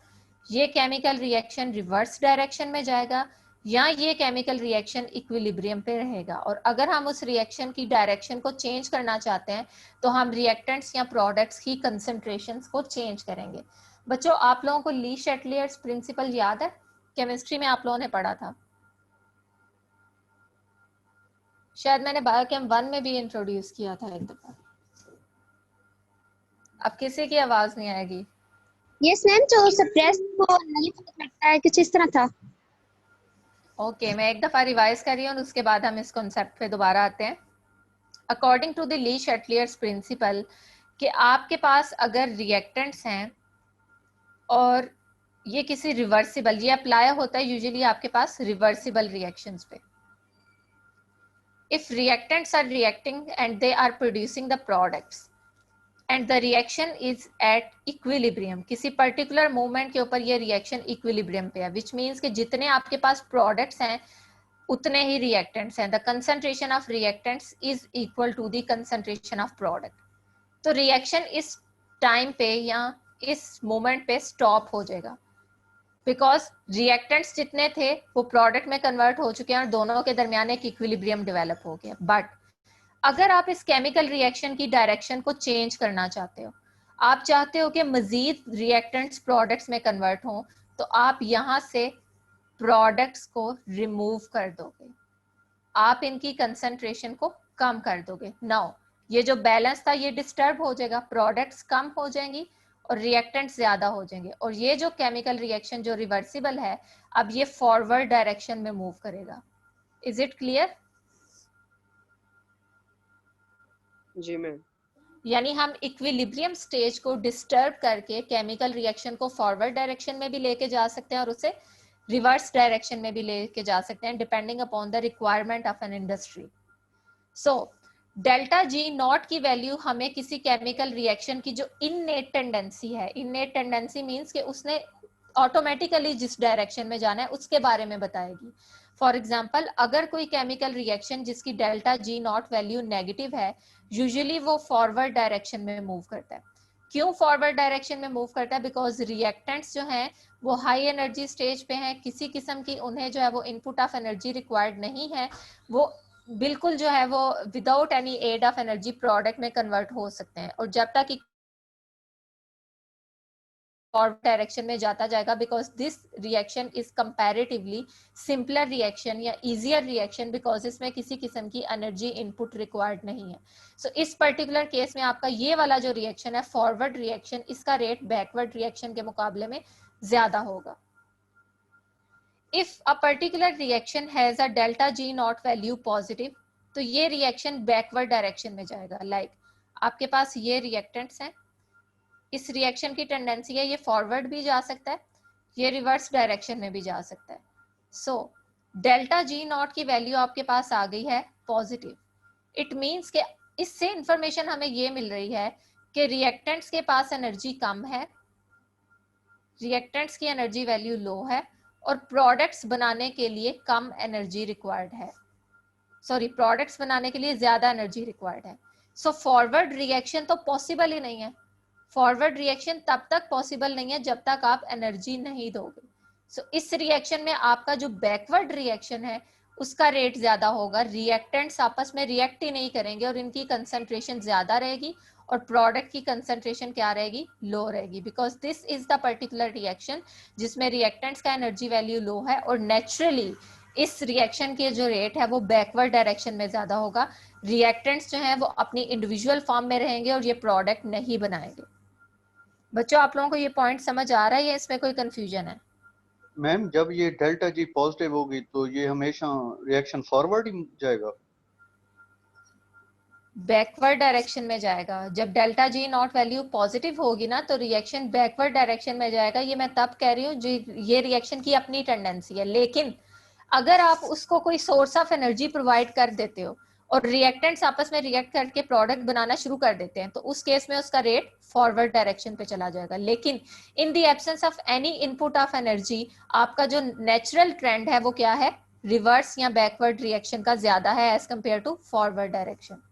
ये केमिकल रिएक्शन रिवर्स डायरेक्शन में जाएगा, या ये केमिकल रिएक्शन इक्विलिब्रियम पे रहेगा। और अगर हम उस रिएक्शन की डायरेक्शन को चेंज करना चाहते हैं तो हम रिएक्टेंट्स या प्रोडक्ट्स की कंसंट्रेशंस को चेंज करेंगे। बच्चों, आप लोगों को ली शेटलियर्स प्रिंसिपल याद है? केमिस्ट्री में आप लोगों ने पढ़ा था, शायद मैंने बायोकेम 1 में भी इंट्रोड्यूस किया था एक दफा। अब किसी की आवाज नहीं आएगी। यस मैम, जो सप्रेस वो नहीं लगता है कुछ इस तरह था। ओके, मैं एक दफा रिवाइज कर रही हूँ और उसके बाद हम इस कॉन्सेप्ट पे दोबारा आते हैं। According to the Le Chatelier's principle कि आपके पास अगर रिएक्टेंट्स हैं और ये किसी रिवर्सिबल, ये अप्लाई होता है यूजुअली आपके पास रिवर्सिबल रिएक्शंस पे। If reactants are reacting and they are producing the products and the reaction is at equilibrium, किसी पर्टिकुलर मोमेंट के ऊपर ये रिएक्शन इक्विलिब्रियम पे है, विच मीन्स कि जितने आपके पास प्रोडक्ट्स हैं उतने ही रिएक्टेंट्स हैं। The concentration of reactants is equal to the concentration of product. तो रिएक्शन इस टाइम पे या इस मोमेंट पे स्टॉप हो जाएगा, बिकॉज रिएक्टेंट्स जितने थे वो प्रोडक्ट में कन्वर्ट हो चुके हैं और दोनों के दरमियान एक इक्विलिब्रियम डेवलप हो गया। बट अगर आप इस केमिकल रिएक्शन की डायरेक्शन को चेंज करना चाहते हो, आप चाहते हो कि मजीद रिएक्टेंट्स प्रोडक्ट्स में कन्वर्ट हों, तो आप यहां से प्रोडक्ट्स को रिमूव कर दोगे, आप इनकी कंसंट्रेशन को कम कर दोगे। नाउ ये जो बैलेंस था ये डिस्टर्ब हो जाएगा, प्रोडक्ट्स कम हो जाएंगी और रिएक्टेंट्स ज्यादा हो जाएंगे, और ये जो केमिकल रिएक्शन जो रिवर्सिबल है अब ये फॉरवर्ड डायरेक्शन में मूव करेगा। Is it clear? जी मैम। यानी हम इक्विलिब्रियम स्टेज को डिस्टर्ब करके केमिकल रिएक्शन को फॉरवर्ड डायरेक्शन में भी लेके जा सकते हैं और उसे रिवर्स डायरेक्शन में भी लेके जा सकते हैं, depending upon the requirement of an industry. So delta G naught की वैल्यू हमें किसी केमिकल रिएक्शन की जो इननेट टेंडेंसी है, इननेट टेंडेंसी मीन्स कि उसने ऑटोमेटिकली जिस डायरेक्शन में जाना है उसके बारे में बताएगी। फॉर एग्जाम्पल, अगर कोई केमिकल रिएक्शन जिसकी delta G not value negative है, यूजुअली वो फॉरवर्ड डायरेक्शन में मूव करता है। क्यों फॉरवर्ड डायरेक्शन में मूव करता है? बिकॉज रिएक्टेंट्स जो हैं वो हाई एनर्जी स्टेज पे हैं, किसी किस्म की उन्हें जो है वो इनपुट ऑफ एनर्जी रिक्वायर्ड नहीं है, वो बिल्कुल जो है वो without any ad of energy product में कन्वर्ट हो सकते हैं। और जब तक फॉरवर्ड डायरेक्शन में जाता जाएगा, because this reaction is comparatively simpler reaction या इजियर रिएक्शन, बिकॉज इसमें किसी किस्म की एनर्जी इनपुट रिक्वायर्ड नहीं है। सो इस पर्टिकुलर केस में आपका ये वाला जो रिएक्शन है फॉरवर्ड रिएक्शन, इसका रेट बैकवर्ड रिएक्शन के मुकाबले में ज्यादा होगा। If a particular reaction has a delta G not value positive, तो ये रिएक्शन बैकवर्ड डायरेक्शन में जाएगा। लाइक आपके पास ये रिएक्टेंट्स हैं, इस रिएक्शन की टेंडेंसी है ये फॉरवर्ड भी जा सकता है, ये रिवर्स डायरेक्शन में भी जा सकता है। सो डेल्टा जी नॉट की वैल्यू आपके पास आ गई है पॉजिटिव। इट मीन्स कि इससे इंफॉर्मेशन हमें ये मिल रही है कि रिएक्टेंट्स के पास एनर्जी कम है, रिएक्टेंट्स की एनर्जी वैल्यू लो है और प्रोडक्ट्स बनाने के लिए कम एनर्जी रिक्वायर्ड है, सॉरी प्रोडक्ट्स बनाने के लिए ज्यादा एनर्जी रिक्वायर्ड है। सो फॉरवर्ड रिएक्शन तो पॉसिबल ही नहीं है। फॉरवर्ड रिएक्शन तब तक पॉसिबल नहीं है जब तक आप एनर्जी नहीं दोगे। सो इस रिएक्शन में आपका जो बैकवर्ड रिएक्शन है उसका रेट ज्यादा होगा, रिएक्टेंट्स आपस में रिएक्ट ही नहीं करेंगे और इनकी कंसंट्रेशन ज्यादा रहेगी और प्रोडक्ट की कंसंट्रेशन क्या रहेगी? लो रहेगी, because this is the particular reaction जिसमें रिएक्टेंट्स का एनर्जी वैल्यू लो है और नेचुरली इस रिएक्शन के जो रेट है वो बैकवर्ड डायरेक्शन में ज्यादा होगा। रिएक्टेंट्स जो हैं वो अपनी इंडिविजुअल फॉर्म में रहेंगे और ये प्रोडक्ट नहीं बनाएंगे। बच्चों आप लोगों को ये पॉइंट समझ आ रहा है या इसमें कोई कंफ्यूजन है? मैम जब ये डेल्टा जी पॉजिटिव होगी तो ये हमेशा रिएक्शन फॉरवर्ड ही जाएगा? बैकवर्ड डायरेक्शन में जाएगा। जब delta G not value positive होगी ना तो रिएक्शन बैकवर्ड डायरेक्शन में जाएगा। ये मैं तब कह रही हूँ ये रिएक्शन की अपनी टेंडेंसी है, लेकिन अगर आप उसको कोई सोर्स ऑफ एनर्जी प्रोवाइड कर देते हो और रिएक्टेंट्स आपस में रिएक्ट करके प्रोडक्ट बनाना शुरू कर देते हैं तो उस केस में उसका रेट फॉरवर्ड डायरेक्शन पे चला जाएगा। लेकिन in the absence of any input of energy आपका जो नेचुरल ट्रेंड है वो क्या है? रिवर्स या बैकवर्ड रिएक्शन का ज्यादा है as compare to forward direction.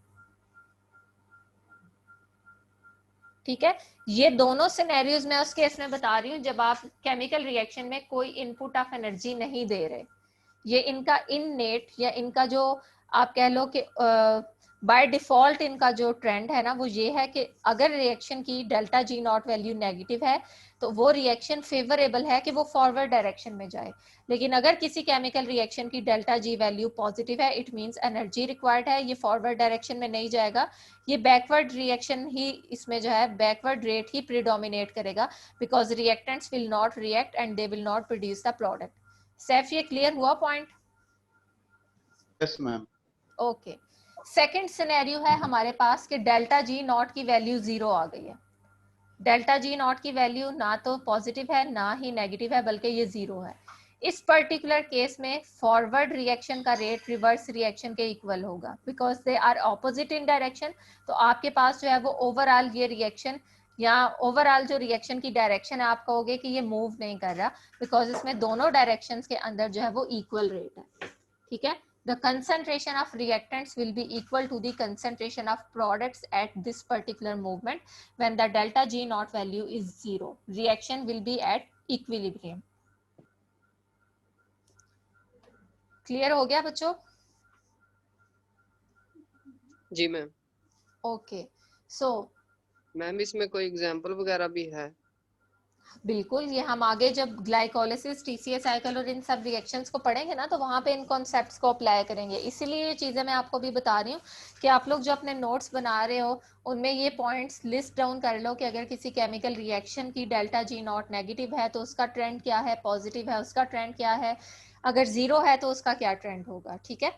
ठीक है, ये दोनों सिनेरियोज में उस केस में बता रही हूँ जब आप केमिकल रिएक्शन में कोई इनपुट ऑफ एनर्जी नहीं दे रहे। ये इनका इननेट या इनका जो आप कह लो कि बाय डिफॉल्ट इनका जो ट्रेंड है ना वो ये है कि अगर रिएक्शन की delta G not value negative है तो वो रिएक्शन फेवरेबल है कि वो फॉरवर्ड डायरेक्शन में जाए। लेकिन अगर किसी केमिकल रिएक्शन की डेल्टा जी वैल्यू पॉजिटिव है, इट मींस एनर्जी रिक्वायर्ड है, ये फॉरवर्ड डायरेक्शन में नहीं जाएगा, ये बैकवर्ड रिएक्शन ही इसमें जो है बैकवर्ड रेट ही प्रिडोमिनेट करेगा, because reactants will not react and they will not produce the product. Saif ये क्लियर हुआ point? Yes ma'am. Okay, second scenario है हमारे पास कि डेल्टा जी नॉट की वैल्यू 0 आ गई है। डेल्टा जी नॉट की वैल्यू ना तो पॉजिटिव है ना ही नेगेटिव है, बल्कि ये 0 है। इस पर्टिकुलर केस में फॉरवर्ड रिएक्शन का रेट रिवर्स रिएक्शन के इक्वल होगा, because they are opposite in direction. तो आपके पास जो है वो ओवरऑल ये रिएक्शन या ओवरऑल जो रिएक्शन की डायरेक्शन है आप कहोगे कि ये मूव नहीं कर रहा, बिकॉज इसमें दोनों डायरेक्शंस के अंदर जो है वो इक्वल रेट है। ठीक है, the concentration of reactants will be equal to the concentration of products at this particular movement when the delta G naught value is 0. Reaction will be at equilibrium. Clear हो गया बच्चों? जी मैम। Okay, so मैम इसमें कोई एग्जांपल वगैरह भी है? बिल्कुल, ये हम आगे जब ग्लाइकोलिसिस, टीसीए साइकिल और इन सब रिएक्शंस को पढ़ेंगे ना तो वहाँ पे इन कॉन्सेप्ट्स को अप्लाई करेंगे। इसीलिए ये चीज़ें मैं आपको भी बता रही हूँ कि आप लोग जो अपने नोट्स बना रहे हो उनमें ये पॉइंट्स लिस्ट डाउन कर लो कि अगर किसी केमिकल रिएक्शन की डेल्टा जी नॉट नेगेटिव है तो उसका ट्रेंड क्या है, पॉजिटिव है उसका ट्रेंड क्या है, अगर 0 है तो उसका क्या ट्रेंड होगा। ठीक है,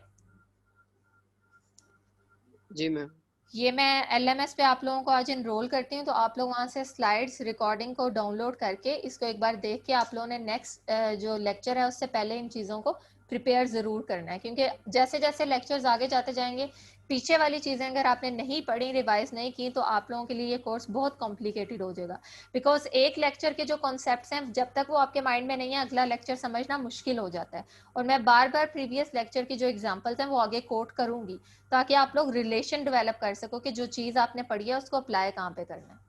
जी मैम। ये मैं एलएमएस पे आप लोगों को आज इनरोल करती हूँ, तो आप लोग वहाँ से स्लाइड्स रिकॉर्डिंग को डाउनलोड करके इसको एक बार देख के आप लोगों ने नेक्स्ट जो लेक्चर है उससे पहले इन चीज़ों को प्रिपेयर ज़रूर करना है, क्योंकि जैसे जैसे लेक्चर्स आगे जाते जाएंगे पीछे वाली चीज़ें अगर आपने नहीं पढ़ी, रिवाइज नहीं की, तो आप लोगों के लिए ये कोर्स बहुत कॉम्प्लिकेटेड हो जाएगा। बिकॉज एक लेक्चर के जो कॉन्सेप्ट्स हैं जब तक वो आपके माइंड में नहीं है अगला लेक्चर समझना मुश्किल हो जाता है। और मैं बार बार प्रीवियस लेक्चर की जो एग्जाम्पल्स हैं वो आगे कोट करूंगी ताकि आप लोग रिलेशन डेवलप कर सको कि जो चीज़ आपने पढ़ी है उसको अप्लाई कहाँ पे करना है।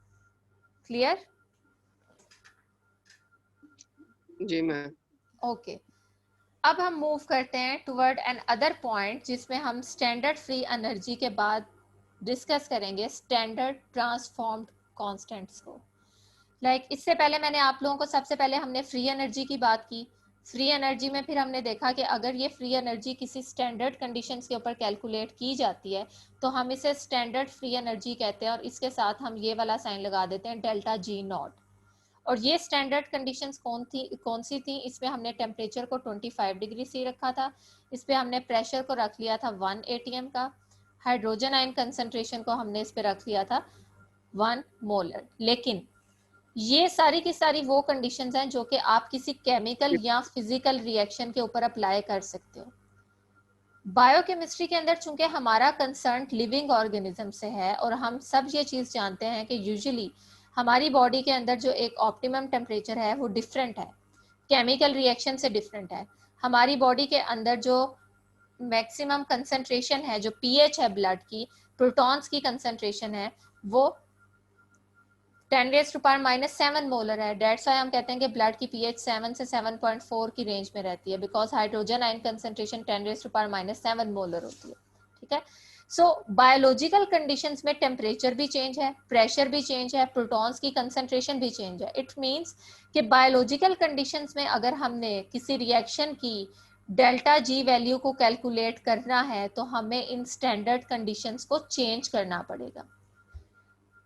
क्लियर? जी मैम। ओके, अब हम मूव करते हैं टुवर्ड एन अदर पॉइंट जिसमें हम स्टैंडर्ड फ्री एनर्जी के बाद डिस्कस करेंगे स्टैंडर्ड ट्रांसफॉर्म्ड कांस्टेंट्स को। इससे पहले मैंने आप लोगों को सबसे पहले हमने फ्री एनर्जी की बात की। फ्री एनर्जी में फिर हमने देखा कि अगर ये फ्री एनर्जी किसी स्टैंडर्ड कंडीशंस के ऊपर कैलकुलेट की जाती है तो हम इसे स्टैंडर्ड फ्री एनर्जी कहते हैं, और इसके साथ हम ये वाला साइन लगा देते हैं डेल्टा जी नॉट। और ये स्टैंडर्ड कंडीशंस कौन सी थी? इसमें हमने टेम्परेचर को 25 डिग्री सी रखा था, इस पे हमने प्रेशर को रख लिया था 1 atm का, हाइड्रोजन आयन कंसंट्रेशन को हमने इस पे रख लिया था 1 मोलर। लेकिन ये सारी की सारी वो कंडीशंस हैं जो कि आप किसी केमिकल या फिजिकल रिएक्शन के ऊपर अप्लाई कर सकते हो। बायोकेमिस्ट्री के अंदर चूंकि हमारा कंसर्न लिविंग ऑर्गेनिज्म से है और हम सब ये चीज़ जानते हैं कि यूजुअली हमारी बॉडी के अंदर जो एक ऑप्टिमम टेम्परेचर है वो डिफरेंट है, केमिकल रिएक्शन से डिफरेंट है। हमारी बॉडी के अंदर जो मैक्सिमम कंसंट्रेशन है, जो पीएच है ब्लड की, प्रोटॉन्स की कंसंट्रेशन है वो 10⁻⁻7 मोलर है। डेट्स व्हाई हम कहते हैं कि ब्लड की पीएच 7 से 7.4 की रेंज में रहती है, because hydrogen ion concentration 10⁻⁻7 molar होती है। ठीक है, सो बायोलॉजिकल कंडीशंस में टेम्परेचर भी चेंज है, प्रेशर भी चेंज है, प्रोटॉन्स की कंसंट्रेशन भी चेंज है। इट मींस कि बायोलॉजिकल कंडीशंस में अगर हमने किसी रिएक्शन की डेल्टा जी वैल्यू को कैलकुलेट करना है तो हमें इन स्टैंडर्ड कंडीशंस को चेंज करना पड़ेगा।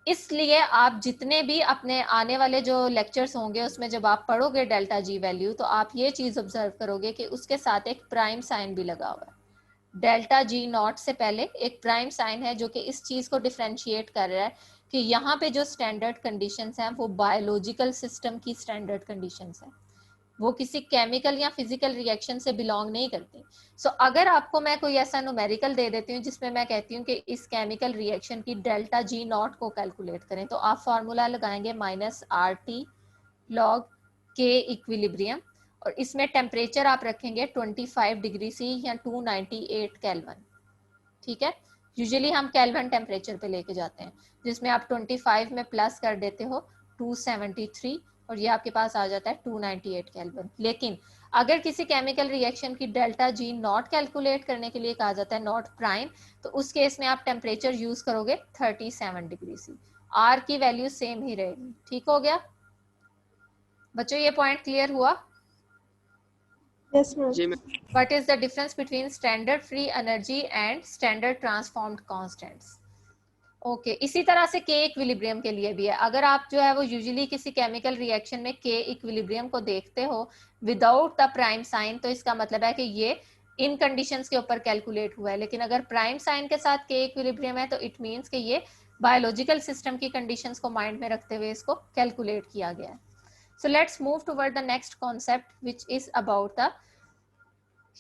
इसलिए आप जितने भी अपने आने वाले जो लेक्चर्स होंगे उसमें जब आप पढ़ोगे डेल्टा जी वैल्यू तो आप ये चीज ऑब्जर्व करोगे कि उसके साथ एक प्राइम साइन भी लगा हुआ है। डेल्टा जी नॉट से पहले एक प्राइम साइन है जो कि इस चीज को डिफरेंशिएट कर रहा है कि यहाँ पे जो स्टैंडर्ड कंडीशंस हैं वो बायोलॉजिकल सिस्टम की स्टैंडर्ड कंडीशंस हैं, वो किसी केमिकल या फिजिकल रिएक्शन से बिलोंग नहीं करती। सो अगर आपको मैं कोई ऐसा न्यूमेरिकल दे देती हूँ जिसमें मैं कहती हूँ कि इस केमिकल रिएक्शन की डेल्टा जी नॉट को कैलकुलेट करें, तो आप फार्मूला लगाएंगे -RT log K इक्विलिब्रियम, और इसमें टेम्परेचर आप रखेंगे 25 डिग्री सी या 298 केल्विन। ठीक है, यूजुअली हम केल्विन टेम्परेचर पे लेके जाते हैं, जिसमें आप 25 में प्लस कर देते हो 273 और ये आपके पास आ जाता है 298 केल्विन। लेकिन अगर किसी केमिकल रिएक्शन की डेल्टा जी नॉट कैलकुलेट करने के लिए कहा जाता है नॉट प्राइम, तो उस केस में आप टेम्परेचर यूज करोगे 37 डिग्री सी। आर की वैल्यू सेम ही रहेगी। ठीक हो गया बच्चों, ये पॉइंट क्लियर हुआ? Yes, ma'am. जी ma'am. What is the difference between standard free energy and standard transformed constants? Okay इसी तरह से के इक्विलिब्रियम के लिए भी है। अगर आप जो है वो यूजुअली किसी केमिकल रिएक्शन में के इक्विलिब्रियम को देखते हो विदाउट द प्राइम साइन, तो इसका मतलब है कि ये इन कंडीशंस के ऊपर कैलकुलेट हुआ है। लेकिन अगर प्राइम साइन के साथ के इक्विलिब्रियम है तो इट मींस कि ये बायोलॉजिकल सिस्टम की कंडीशंस को माइंड में रखते हुए इसको कैलकुलेट किया गया है। So let's move toward the next concept which is about the,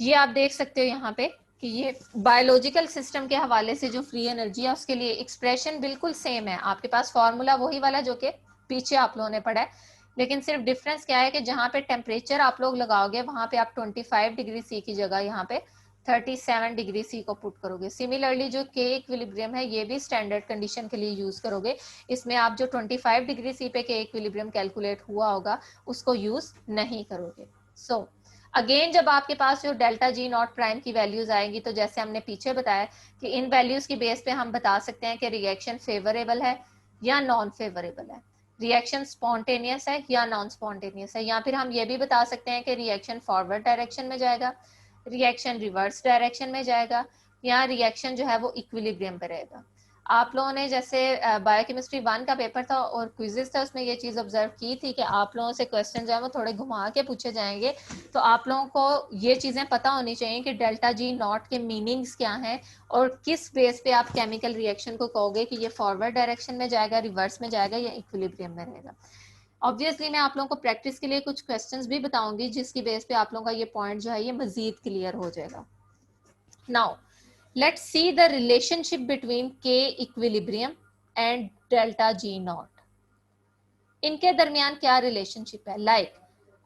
ये आप देख सकते हो यहाँ पे कि ये बायोलॉजिकल सिस्टम के हवाले से जो फ्री एनर्जी है उसके लिए एक्सप्रेशन बिल्कुल सेम है। आपके पास फॉर्मूला वही वाला जो कि पीछे आप लोगों ने पढ़ा है, लेकिन सिर्फ डिफरेंस क्या है कि जहाँ पे टेम्परेचर आप लोग लगाओगे वहां पे आप 25 डिग्री सी की जगह यहाँ पे 37 डिग्री सी को पुट करोगे। सिमिलरली जो के इक्विलिब्रियम है ये भी स्टैंडर्ड कंडीशन के लिए यूज करोगे। इसमें आप जो 25 डिग्री सी पे के इक्विलिब्रियम कैलकुलेट हुआ होगा उसको यूज नहीं करोगे। सो अगेन जब आपके पास जो डेल्टा जी नॉट प्राइम की वैल्यूज आएंगी तो जैसे हमने पीछे बताया कि इन वैल्यूज की बेस पे हम बता सकते हैं कि रिएक्शन फेवरेबल है या नॉन फेवरेबल है, रिएक्शन स्पॉन्टेनियस है या नॉन स्पॉन्टेनियस है, या फिर हम ये भी बता सकते हैं कि रिएक्शन फॉरवर्ड डायरेक्शन में जाएगा, रिएक्शन रिवर्स डायरेक्शन में जाएगा, या रिएक्शन जो है वो इक्विलिब्रियम पे रहेगा। आप लोगों ने जैसे बायोकेमिस्ट्री 1 का पेपर था और क्विजेस था उसमें ये चीज ऑब्जर्व की थी कि आप लोगों से क्वेश्चन जो है वो थोड़े घुमा के पूछे जाएंगे, तो आप लोगों को ये चीजें पता होनी चाहिए कि डेल्टा जी नॉट के मीनिंग्स क्या हैं और किस बेस पे आप केमिकल रिएक्शन को कहोगे कि ये फॉरवर्ड डायरेक्शन में जाएगा, रिवर्स में जाएगा या इक्विलिब्रियम में रहेगा। ऑब्वियसली मैं आप लोगों को प्रैक्टिस के लिए कुछ क्वेश्चंस भी बताऊंगी जिसकी बेस पे आप लोगों का ये पॉइंट जो है ये मजीद क्लियर हो जाएगा। Now let's see the relationship between K equilibrium and delta G naught. इनके दरमियान क्या रिलेशनशिप है? लाइक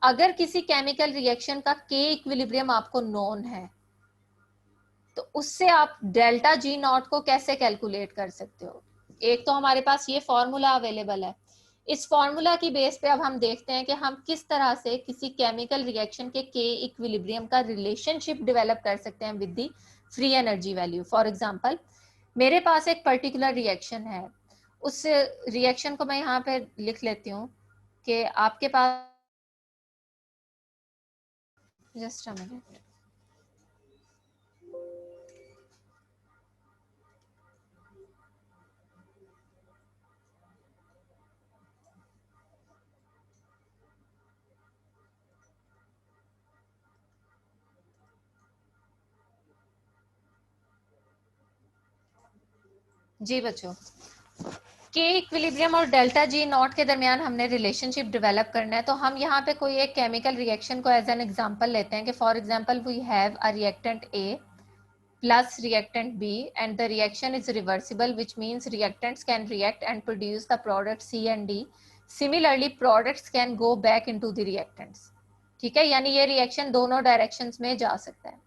अगर किसी केमिकल रिएक्शन का K इक्विलिब्रियम आपको नोन है तो उससे आप डेल्टा G नॉट को कैसे कैलकुलेट कर सकते हो? एक तो हमारे पास ये फॉर्मूला अवेलेबल है। इस फॉर्मूला की बेस पे अब हम देखते हैं कि हम किस तरह से किसी केमिकल रिएक्शन के K इक्विलिब्रियम का रिलेशनशिप डेवलप कर सकते हैं with the free energy value. For example मेरे पास एक पर्टिकुलर रिएक्शन है, उस रिएक्शन को मैं यहाँ पे लिख लेती हूँ कि आपके पास, जस्ट अ मिनट, जी बच्चों, के इक्विलिब्रियम और डेल्टा जी नॉट के दरमियान हमने रिलेशनशिप डेवलप करना है। तो हम यहाँ पे कोई एक केमिकल रिएक्शन को एज एन एग्जांपल लेते हैं कि for example we have a reactant A plus reactant B and the reaction is reversible which means reactants can react and produce the product C and D. Similarly products can go back into the reactants. ठीक है, यानी ये रिएक्शन दोनों डायरेक्शंस में जा सकता है।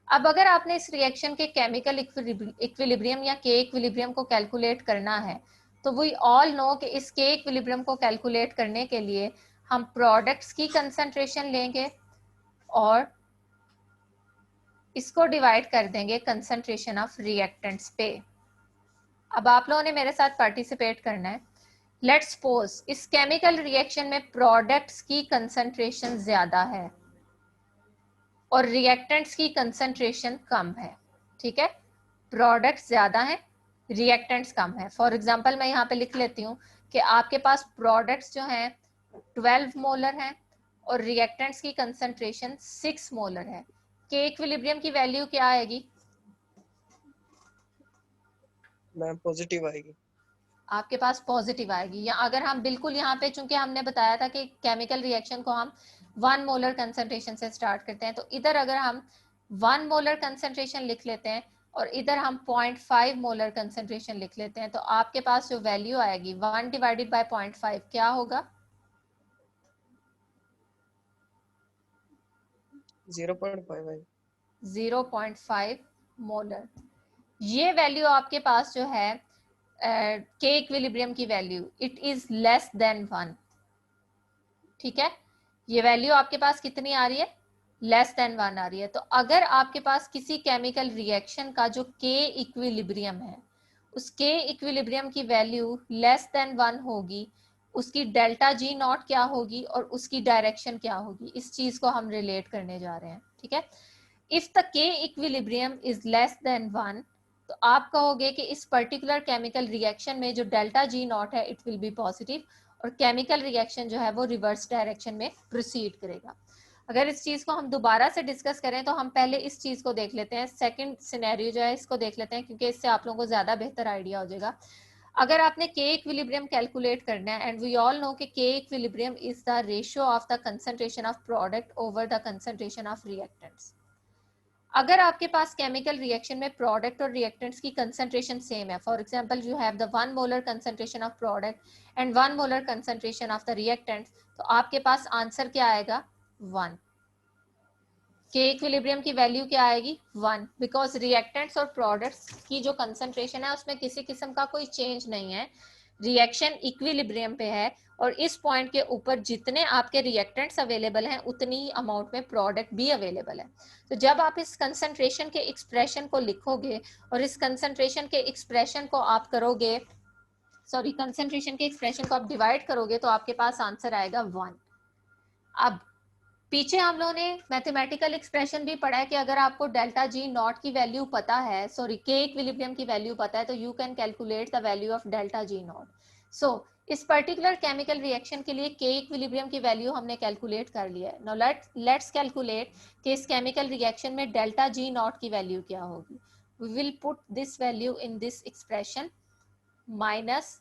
अब अगर आपने इस रिएक्शन के केमिकल इक्विलिब्रियम या के इक्विलिब्रियम को कैलकुलेट करना है तो वी ऑल नो कि इस के इक्विलिब्रियम को कैलकुलेट करने के लिए हम प्रोडक्ट्स की कंसंट्रेशन लेंगे और इसको डिवाइड कर देंगे कंसंट्रेशन ऑफ रिएक्टेंट्स पे। अब आप लोगों ने मेरे साथ पार्टिसिपेट करना है। लेट्स सपोज इस केमिकल रिएक्शन में प्रोडक्ट्स की कंसंट्रेशन ज्यादा है और रिएक्टेंट्स की कंसंट्रेशन कम है। ठीक है, प्रोडक्ट्स ज्यादा है, रिएक्टेंट्स कम है। फॉर एग्जांपल मैं यहाँ पे लिख लेती हूँ कि आपके पास प्रोडक्ट्स जो हैं 12 मोलर हैं और रिएक्टेंट्स की कंसंट्रेशन 6 मोलर है। के इक्विलिब्रियम की वैल्यू क्या आएगी? मैम पॉजिटिव आएगी। आपके पास पॉजिटिव आएगी। या अगर हम बिल्कुल यहाँ पे, चूंकि हमने बताया था कि केमिकल रिएक्शन को हम 1 मोलर कंसंट्रेशन से स्टार्ट करते हैं, तो इधर अगर हम 1 मोलर कंसंट्रेशन लिख लेते हैं और इधर हम 0.5 मोलर कंसंट्रेशन लिख लेते हैं, तो आपके पास जो वैल्यू आएगी 1 डिवाइडेड बाय 0.5 क्या होगा? 0.5 आएगी। 0.5 मोलर। ये वैल्यू आपके पास जो है के इक्विलिब्रियम की value, it is less than 1। ठीक है, ये वैल्यू आपके पास कितनी आ रही है, लेस देन 1 आ रही है। तो अगर आपके पास किसी केमिकल रिएक्शन का जो K इक्विलिब्रियम है, उस K इक्विलिब्रियम की वैल्यू लेस देन 1 होगी, उसकी डेल्टा G नॉट क्या होगी और उसकी डायरेक्शन क्या होगी, इस चीज को हम रिलेट करने जा रहे हैं। ठीक है, if the K equilibrium is less than 1, तो आप कहोगे कि इस पर्टिकुलर केमिकल रिएक्शन में जो डेल्टा G नॉट है इट विल बी पॉजिटिव, और केमिकल रिएक्शन जो है वो रिवर्स डायरेक्शन में प्रोसीड करेगा। अगर इस चीज को हम दोबारा से डिस्कस करें तो हम पहले इस चीज को देख लेते हैं, सेकंड सिनेरियो जो है इसको देख लेते हैं, क्योंकि इससे आप लोगों को ज्यादा बेहतर आइडिया हो जाएगा। अगर आपने K इक्विलिब्रियम कैलकुलेट करना है, एंड वी ऑल नो कि K equilibrium is the ratio of the concentration of product over the concentration of reactants. अगर आपके पास केमिकल रिएक्शन में प्रोडक्ट और रिएक्टेंट्स की कंसंट्रेशन सेम है, for example you have the 1 molar concentration of product and 1 molar concentration of the reactants, तो आपके पास आंसर क्या आएगा, 1। K इक्विलिब्रियम की वैल्यू क्या आएगी, 1, बिकॉज रिएक्टेंट्स और प्रोडक्ट्स की जो कंसंट्रेशन है उसमें किसी किस्म का कोई चेंज नहीं है, रिएक्शन इक्विलिब्रियम पे है, और इस पॉइंट के ऊपर जितने आपके रिएक्टेंट्स अवेलेबल हैं उतनी ही अमाउंट में प्रोडक्ट भी अवेलेबल है। तो जब आप इस कंसंट्रेशन के एक्सप्रेशन को लिखोगे और इस कंसंट्रेशन के एक्सप्रेशन को आप करोगे, सॉरी कंसंट्रेशन के एक्सप्रेशन को आप डिवाइड करोगे, तो आपके पास आंसर आएगा 1। अब पीछे हम लोगों ने मैथमेटिकल एक्सप्रेशन भी पढ़ा है कि अगर आपको डेल्टा G नॉट की वैल्यू पता है, सॉरी K इक्विलिब्रियम की वैल्यू पता है, तो you can calculate the value of delta G not. So इस पर्टिकुलर केमिकल रिएक्शन के लिए K इक्विलिब्रियम की वैल्यू हमने कैलकुलेट कर लिया है। नाउ लेट्स कैलकुलेट कि इस केमिकल रिएक्शन में डेल्टा G नॉट की वैल्यू क्या होगी। We will put this value in this expression, minus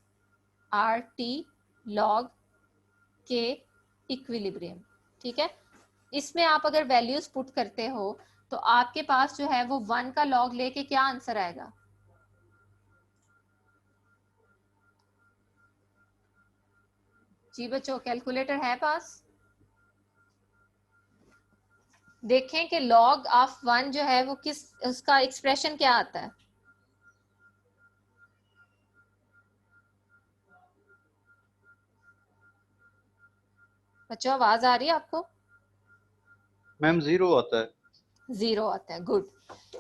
RT log K equilibrium. ठीक है, इसमें आप अगर वैल्यूज पुट करते हो तो आपके पास जो है वो 1 का लॉग लेके क्या आंसर आएगा, जी बच्चों कैलकुलेटर है पास, देखें कि लॉग ऑफ 1 जो है वो किस, उसका एक्सप्रेशन क्या आता है। बच्चों आवाज आ रही है आपको, मैम 0 आता है, 0 आता है, गुड।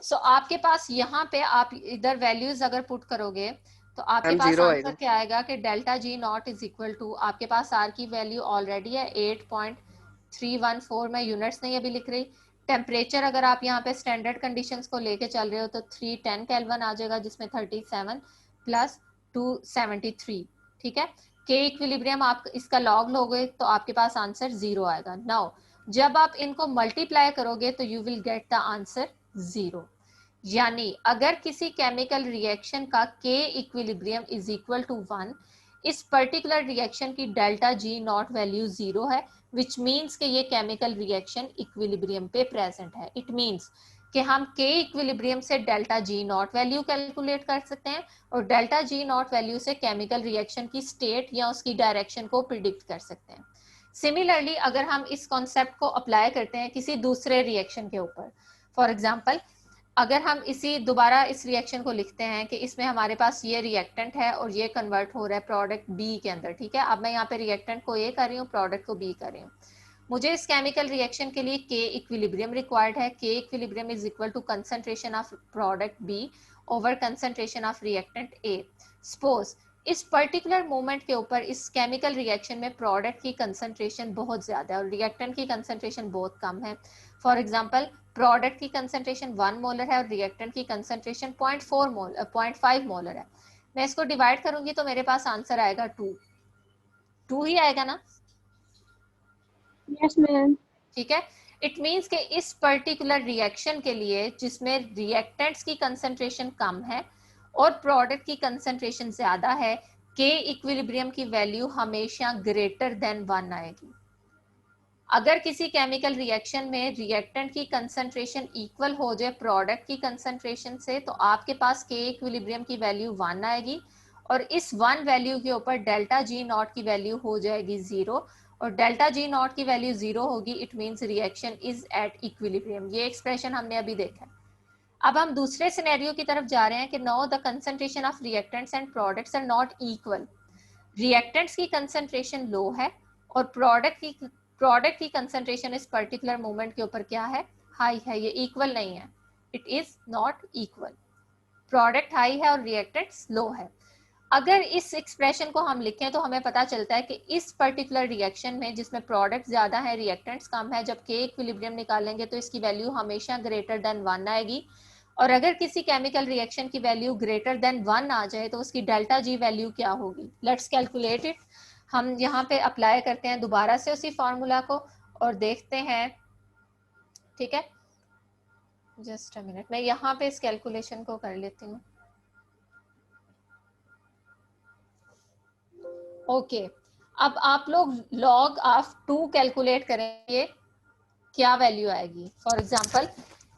सो आपके पास यहाँ पे आप इधर वैल्यूज अगर पुट करोगे तो आपके मैम पास 0 आंसर आएगा। क्या आएगा कि delta G naught is equal to, आपके पास R की वैल्यू ऑलरेडी है 8.314, मैं यूनिट्स नहीं अभी लिख रही। टेम्परेचर अगर आप यहाँ पे स्टैंडर्ड कंडीशंस को लेके चल रहे हो तो 310 केल्विन आ जाएगा, जिसमें 37 प्लस 273। ठीक है, K इक्विलिब्रियम आप इसका लॉग लोगे तो आपके पास आंसर 0 आएगा। नाउ जब आप इनको मल्टीप्लाई करोगे तो you will get the answer 0। यानी अगर किसी केमिकल रिएक्शन का K equilibrium is equal to 1, इस पर्टिकुलर रिएक्शन की डेल्टा G नॉट वैल्यू 0 है, विच मीन्स कि ये केमिकल रिएक्शन इक्विलिब्रियम पे प्रेजेंट है। इट मीन्स कि हम K इक्विलिब्रियम से delta G naught value calculate कर सकते हैं और डेल्टा G नॉट वैल्यू से केमिकल रिएक्शन की स्टेट या उसकी डायरेक्शन को प्रिडिक्ट कर सकते हैं। सिमिलरली अगर हम इस कॉन्सेप्ट को अप्लाई करते हैं किसी दूसरे रिएक्शन के ऊपर, फॉर एग्जांपल अगर हम इसी दोबारा इस रिएक्शन को लिखते हैं कि इसमें हमारे पास ये रिएक्टेंट है और ये कन्वर्ट हो रहा है प्रोडक्ट बी के अंदर। ठीक है, अब मैं यहाँ पे रिएक्टेंट को ए कर रही हूँ, प्रोडक्ट को बी कर रही हूँ। मुझे इस केमिकल रिएक्शन के लिए K इक्विलिब्रियम रिक्वायर्ड है। K equilibrium is equal to concentration of product B over concentration of reactant A। Suppose इस पर्टिकुलर मोमेंट के ऊपर इस केमिकल रिएक्शन में प्रोडक्ट की कंसंट्रेशन बहुत ज्यादा है और रिएक्टेंट की कंसंट्रेशन बहुत कम है। फॉर एग्जांपल प्रोडक्ट की कंसंट्रेशन 1 मोलर है और रिएक्टेंट की कंसंट्रेशन 0.5 मोलर है। मैं इसको डिवाइड करूंगी तो मेरे पास आंसर आएगा 2 ही आएगा ना। Yes ma'am. ठीक है, इट मीन्स कि इस पर्टिकुलर रिएक्शन के लिए जिसमें रिएक्टेंट्स की कंसंट्रेशन कम है और प्रोडक्ट की कंसंट्रेशन ज्यादा है, K इक्विलिब्रियम की वैल्यू हमेशा ग्रेटर देन 1 आएगी। अगर किसी केमिकल रिएक्शन में रिएक्टेंट की कंसंट्रेशन इक्वल हो जाए प्रोडक्ट की कंसंट्रेशन से, तो आपके पास K इक्विलिब्रियम की वैल्यू 1 आएगी और इस 1 वैल्यू के ऊपर डेल्टा G नॉट की वैल्यू हो जाएगी 0 और डेल्टा G नॉट की वैल्यू 0 होगी, it means reaction is at equilibrium. ये एक्सप्रेशन हमने अभी देखा है। अब हम दूसरे सिनेरियो की तरफ जा रहे हैं कि no the concentration of reactants and products are not equal. Reactants की कंसंट्रेशन लो है और प्रोडक्ट की कंसंट्रेशन इस पर्टिकुलर मोमेंट के ऊपर क्या है, हाई है, ये इक्वल नहीं है, it is not equal. Product high है और रिएक्टेंट्स लो है। अगर इस एक्सप्रेशन को हम लिखें तो हमें पता चलता है कि इस पर्टिकुलर रिएक्शन में जिसमें प्रोडक्ट ज्यादा है रिएक्टेंट्स कम है, जब के इक्विलिब्रियम निकालेंगे तो इसकी वैल्यू हमेशा ग्रेटर देन 1 आएगी। और अगर किसी केमिकल रिएक्शन की वैल्यू ग्रेटर देन 1 आ जाए तो उसकी डेल्टा जी वैल्यू क्या होगी। Let's calculate it. हम यहाँ पे अप्लाई करते हैं दोबारा से उसी फॉर्मूला को और देखते हैं, ठीक है। जस्ट अ मिनट, मैं यहाँ पे इस कैलकुलेशन को कर लेती हूँ। ओके, अब आप लोग log ऑफ 2 कैलकुलेट करेंगे, क्या वैल्यू आएगी। फॉर एग्जांपल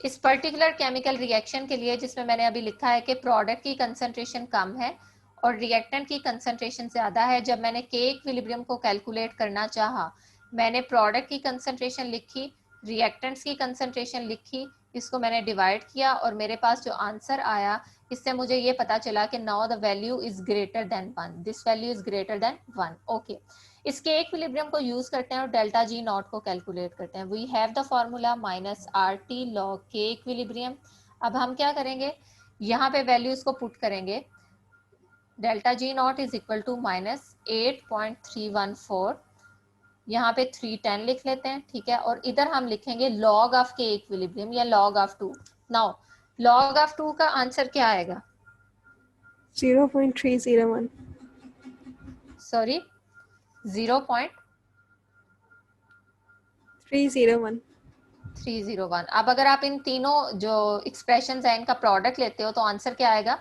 इस पर्टिकुलर केमिकल रिएक्शन के लिए जिसमें मैंने अभी लिखा है कि प्रोडक्ट की कंसंट्रेशन कम है और रिएक्टेंट की कंसंट्रेशन ज्यादा है, जब मैंने के इक्विलिब्रियम को कैलकुलेट करना चाहा, मैंने प्रोडक्ट की कंसंट्रेशन लिखी, रिएक्टेंट्स की कंसंट्रेशन लिखी, इसको मैंने डिवाइड किया और मेरे पास जो आंसर आया इससे मुझे ये पता चला कि now the value is greater than 1, this value is greater than 1। Okay, इसके इक्विलिब्रियम को यूज करते हैं और डेल्टा जी नॉट को कैलकुलेट करते हैं। We have the formula minus R T log K equilibrium. अब हम क्या करेंगे, यहाँ पे वैल्यूज को पुट करेंगे। Delta G naught is equal to minus 8.314, यहाँ पे 310 लिख लेते हैं, ठीक है। और इधर हम लिखेंगे लॉग ऑफ के इक्विलिब्रियम या log of 2। Now log of 2 का आंसर क्या आएगा, 0.301। सॉरी 301। 0.301। अब अगर आप इन तीनों जो एक्सप्रेशंस हैं इनका प्रोडक्ट लेते हो तो आंसर क्या आएगा,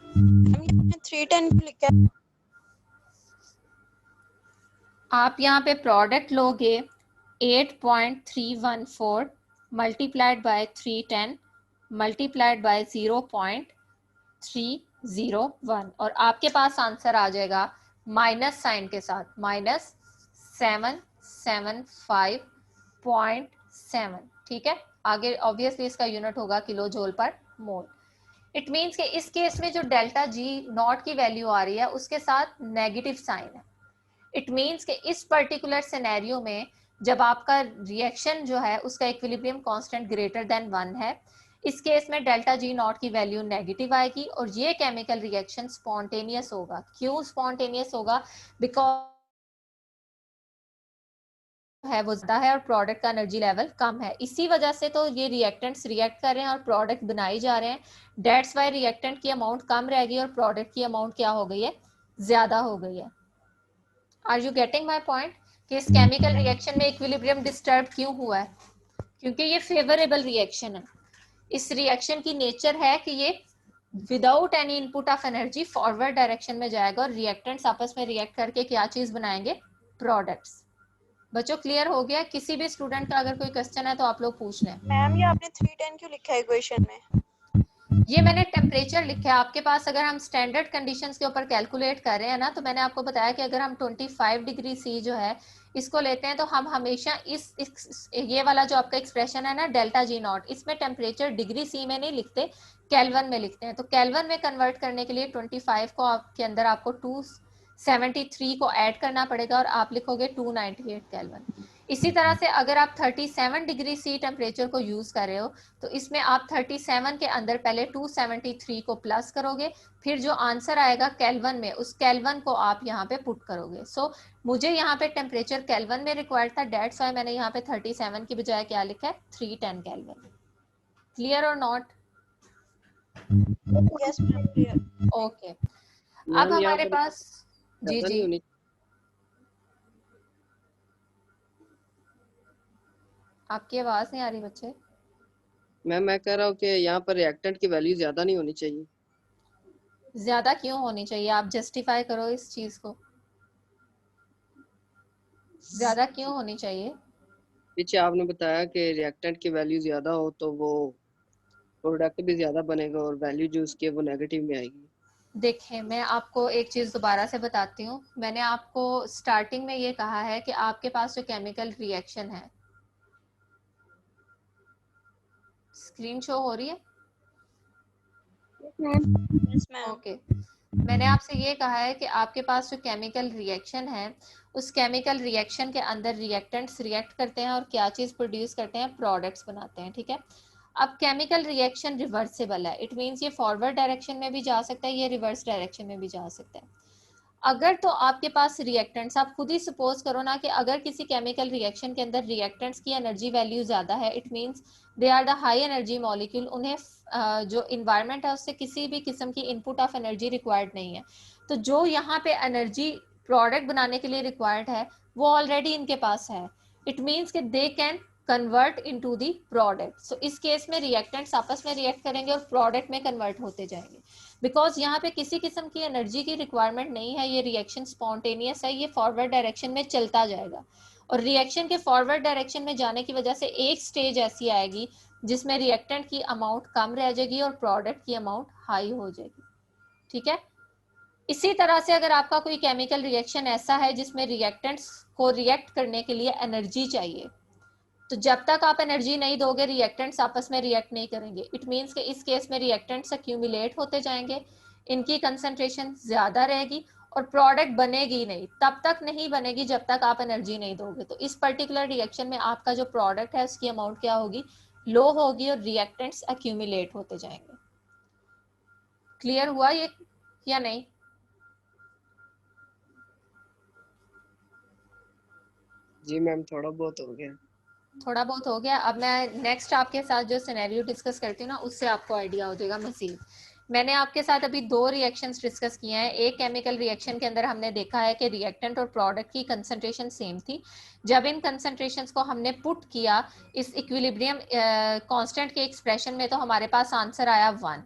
हमने 310 क्यों लिखा है? आप यहाँ पे प्रोडक्ट लोगे 8.314 मल्टीप्लाइड बाय 310 मल्टीप्लाइड बाय 0.301 और आपके पास आंसर आ जाएगा माइनस साइन के साथ, माइनस 775.7। ठीक है, आगे ऑब्वियसली इसका यूनिट होगा किलो जूल पर मोल। इट मीन्स कि इस केस में जो डेल्टा जी नॉट की वैल्यू आ रही है उसके साथ नेगेटिव साइन है। इट मीन्स कि इस पर्टिकुलर सिनेरियो में जब आपका रिएक्शन जो है उसका इक्विलिब्रियम कांस्टेंट ग्रेटर देन 1 है, इस केस में डेल्टा जी नॉट की वैल्यू नेगेटिव आएगी और ये केमिकल रिएक्शन स्पॉन्टेनियस होगा। क्यों स्पॉन्टेनियस होगा, बिकॉज है वो ज्यादा है और प्रोडक्ट का एनर्जी लेवल कम है, इसी वजह से तो ये रिएक्टेंट्स रिएक्ट कर रहे हैं और प्रोडक्ट बनाए जा रहे हैं। डेट्स वाई रिएक्टेंट की अमाउंट कम रहेगी और प्रोडक्ट की अमाउंट क्या हो गई है, ज्यादा हो गई है। Are you getting my point कि इस केमिकल रिएक्शन में इक्विलिब्रियम डिस्टर्ब क्यों हुआ है, क्योंकि ये फेवरेबल रिएक्शन है। इस रिएक्शन की नेचर है कि ये without any input of energy forward direction में जाएगा और रिएक्टेंट्स आपस में रिएक्ट करके क्या चीज बनाएंगे, प्रोडक्ट्स। बच्चों क्लियर हो गया? किसी भी स्टूडेंट का अगर कोई क्वेश्चन है तो आप लोग पूछ लें। मैम ये आपने 310 क्यों लिखा है इक्वेशन में? ये मैंने टेम्परेचर लिखा है आपके पास। अगर हम स्टैंडर्ड कंडीशंस के ऊपर कैलकुलेट कर रहे हैं ना, तो मैंने आपको बताया कि अगर हम 25 डिग्री सी जो है इसको लेते हैं तो हम हमेशा ये वाला जो आपका एक्सप्रेशन है ना डेल्टा जी नॉट, इसमें टेम्परेचर डिग्री सी में नहीं लिखते, केल्विन में लिखते हैं। तो केल्विन में कन्वर्ट करने के लिए 25 को आपके अंदर आपको 273 को ऐड करना पड़ेगा और आप लिखोगे 298 केल्विन। इसी तरह से अगर आप 37 डिग्री सी टेम्परेचर को यूज कर रहे हो तो इसमें आप 37 के अंदर पहले 273 को प्लस करोगे, फिर जो आंसर आएगा केल्विन में उस केल्विन को आप यहाँ पे पुट करोगे। सो मुझे यहाँ पे टेम्परेचर केल्विन में रिक्वायर्ड था, डेट्स व्हाई मैंने यहाँ पे 37 की बजाय क्या लिखा है, 310 केल्विन। क्लियर और not? Yes ma'am clear. Okay, अब हमारे पास जी जी आपकी आवाज नहीं आ रही बच्चे। मैम मैं कह रहा हूँ कि यहाँ पर रिएक्टेंट की वैल्यू ज्यादा नहीं होनी चाहिए। ज्यादा क्यों होनी चाहिए, आप जस्टिफाई करो इस चीज को, ज्यादा क्यों होनी चाहिए? पीछे आपने बताया कि रिएक्टेंट की वैल्यू ज्यादा हो तो वो प्रोडक्ट भी ज्यादा बनेगा और वैल्यू जो उसकी है वो नेगेटिव में आएगी। देखें, मैं आपको एक चीज दोबारा से बताती हूँ। मैंने आपको स्टार्टिंग में ये कहा है कि आपके पास जो केमिकल रिएक्शन है, स्क्रीन शो हो रही है? Yes, ma'am. ओके मैंने आपसे ये कहा है कि आपके पास जो केमिकल रिएक्शन है उस केमिकल रिएक्शन के अंदर रिएक्टेंट्स रिएक्ट करते हैं और क्या चीज प्रोड्यूस करते हैं, प्रोडक्ट्स बनाते हैं, ठीक है। अब केमिकल रिएक्शन रिवर्सिबल है, इट मींस ये फॉरवर्ड डायरेक्शन में भी जा सकता है, ये रिवर्स डायरेक्शन में भी जा सकता है। अगर तो आपके पास रिएक्टेंट्स, आप खुद ही सपोज करो ना कि अगर किसी केमिकल रिएक्शन के अंदर रिएक्टेंट्स की एनर्जी वैल्यू ज्यादा है, it means they are the high energy molecule, उन्हें जो इन्वायरमेंट है उससे किसी भी किस्म की इनपुट ऑफ एनर्जी रिक्वायर्ड नहीं है, तो जो यहाँ पे एनर्जी प्रोडक्ट बनाने के लिए रिक्वायर्ड है वो ऑलरेडी इनके पास है, इट मींस कि they can convert into the product. So इस केस में रिएक्टेंट्स आपस में रिएक्ट करेंगे और प्रोडक्ट में कन्वर्ट होते जाएंगे, बिकॉज यहाँ पे किसी किस्म की एनर्जी की रिक्वायरमेंट नहीं है, ये रिएक्शन स्पॉन्टेनियस है, ये फॉरवर्ड डायरेक्शन में चलता जाएगा। और रिएक्शन के फॉरवर्ड डायरेक्शन में जाने की वजह से एक स्टेज ऐसी आएगी जिसमें रिएक्टेंट की अमाउंट कम रह जाएगी और प्रोडक्ट की अमाउंट हाई हो जाएगी, ठीक है। इसी तरह से अगर आपका कोई केमिकल रिएक्शन ऐसा है जिसमें रिएक्टेंट्स को रिएक्ट करने के लिए एनर्जी चाहिए, तो जब तक आप एनर्जी नहीं दोगे रिएक्टेंट्स आपस में रिएक्ट नहीं करेंगे, इट मींस कि इस केस में रिएक्टेंट्स एक्यूमुलेट होते जाएंगे, इनकी कंसंट्रेशन ज्यादा रहेगी और प्रोडक्ट बनेगी नहीं, तब तक नहीं बनेगी जब तक आप एनर्जी नहीं दोगे। तो इस पर्टिकुलर रिएक्शन में आपका जो प्रोडक्ट है उसकी अमाउंट क्या होगी, लो होगी और रिएक्टेंट्स एक्यूमुलेट होते जाएंगे। क्लियर हुआ ये या नहीं? जी मैम, थोड़ा बहुत हो गया। थोड़ा बहुत हो गया। अब मैं नेक्स्ट आपके साथ जो सिनेरियो डिस्कस करती हूँ ना उससे आपको आइडिया हो जाएगा मजीद। मैंने आपके साथ अभी दो रिएक्शंस डिस्कस किए हैं। एक केमिकल रिएक्शन के अंदर हमने देखा है कि रिएक्टेंट और प्रोडक्ट की कंसंट्रेशन सेम थी। जब इन कंसंट्रेशंस को हमने पुट किया इस इक्विलिब्रियम कांस्टेंट के एक्सप्रेशन में तो हमारे पास आंसर आया 1।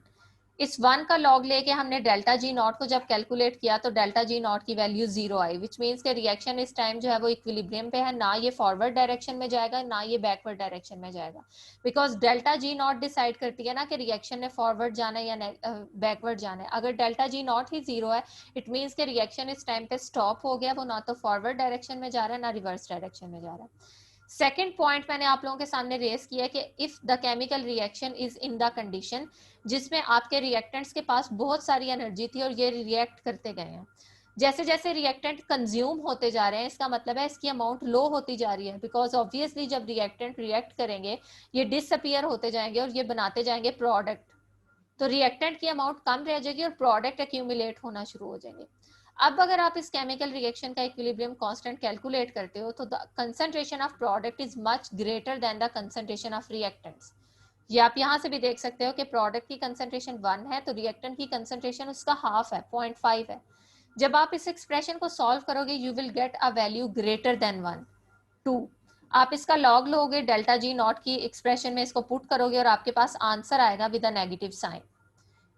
इस 1 का लॉग लेके हमने डेल्टा जी नॉट को जब कैलकुलेट किया तो डेल्टा जी नॉट की वैल्यू 0 आई, विच मीन्स के रिएक्शन इस टाइम जो है वो इक्विलिब्रियम पे है, ना ये फॉरवर्ड डायरेक्शन में जाएगा ना ये बैकवर्ड डायरेक्शन में जाएगा, because delta G not decide करती है ना कि रिएक्शन ने फॉरवर्ड जाना है या बैकवर्ड जाना है। अगर डेल्टा जी नॉट ही 0 है इट मीन्स के रिएक्शन इस टाइम पे स्टॉप हो गया, वो ना तो फॉरवर्ड डायरेक्शन में जा रहा है ना रिवर्स डायरेक्शन में जा रहा है। सेकेंड पॉइंट मैंने आप लोगों के सामने रेस किया कि if the chemical reaction is in the condition जिसमें आपके रिएक्टेंट्स के पास बहुत सारी एनर्जी थी और ये रिएक्ट करते गए हैं, जैसे जैसे रिएक्टेंट कंज्यूम होते जा रहे हैं इसका मतलब है इसकी अमाउंट लो होती जा रही है, बिकॉज ऑब्वियसली जब रिएक्टेंट रिएक्ट करेंगे ये डिसअपियर होते जाएंगे और ये बनाते जाएंगे प्रोडक्ट, तो रिएक्टेंट की अमाउंट कम रह जाएगी और प्रोडक्ट एक्यूमुलेट होना शुरू हो जाएंगे। अब अगर आप इस केमिकल रिएक्शन का इक्विलिब्रियम कांस्टेंट कैलकुलेट करते हो तो the concentration of product is much greater than the concentration of reactants. ये आप यहाँ से भी देख सकते हो कि प्रोडक्ट की कंसंट्रेशन 1 है तो रिएक्टेंट की कंसंट्रेशन उसका हाफ है, 0.5 है। जब आप इस एक्सप्रेशन को सॉल्व करोगे you will get a value greater than 1, 2। आप इसका लॉग लोगे डेल्टा जी नॉट की एक्सप्रेशन में इसको पुट करोगे और आपके पास आंसर आएगा with a negative sign,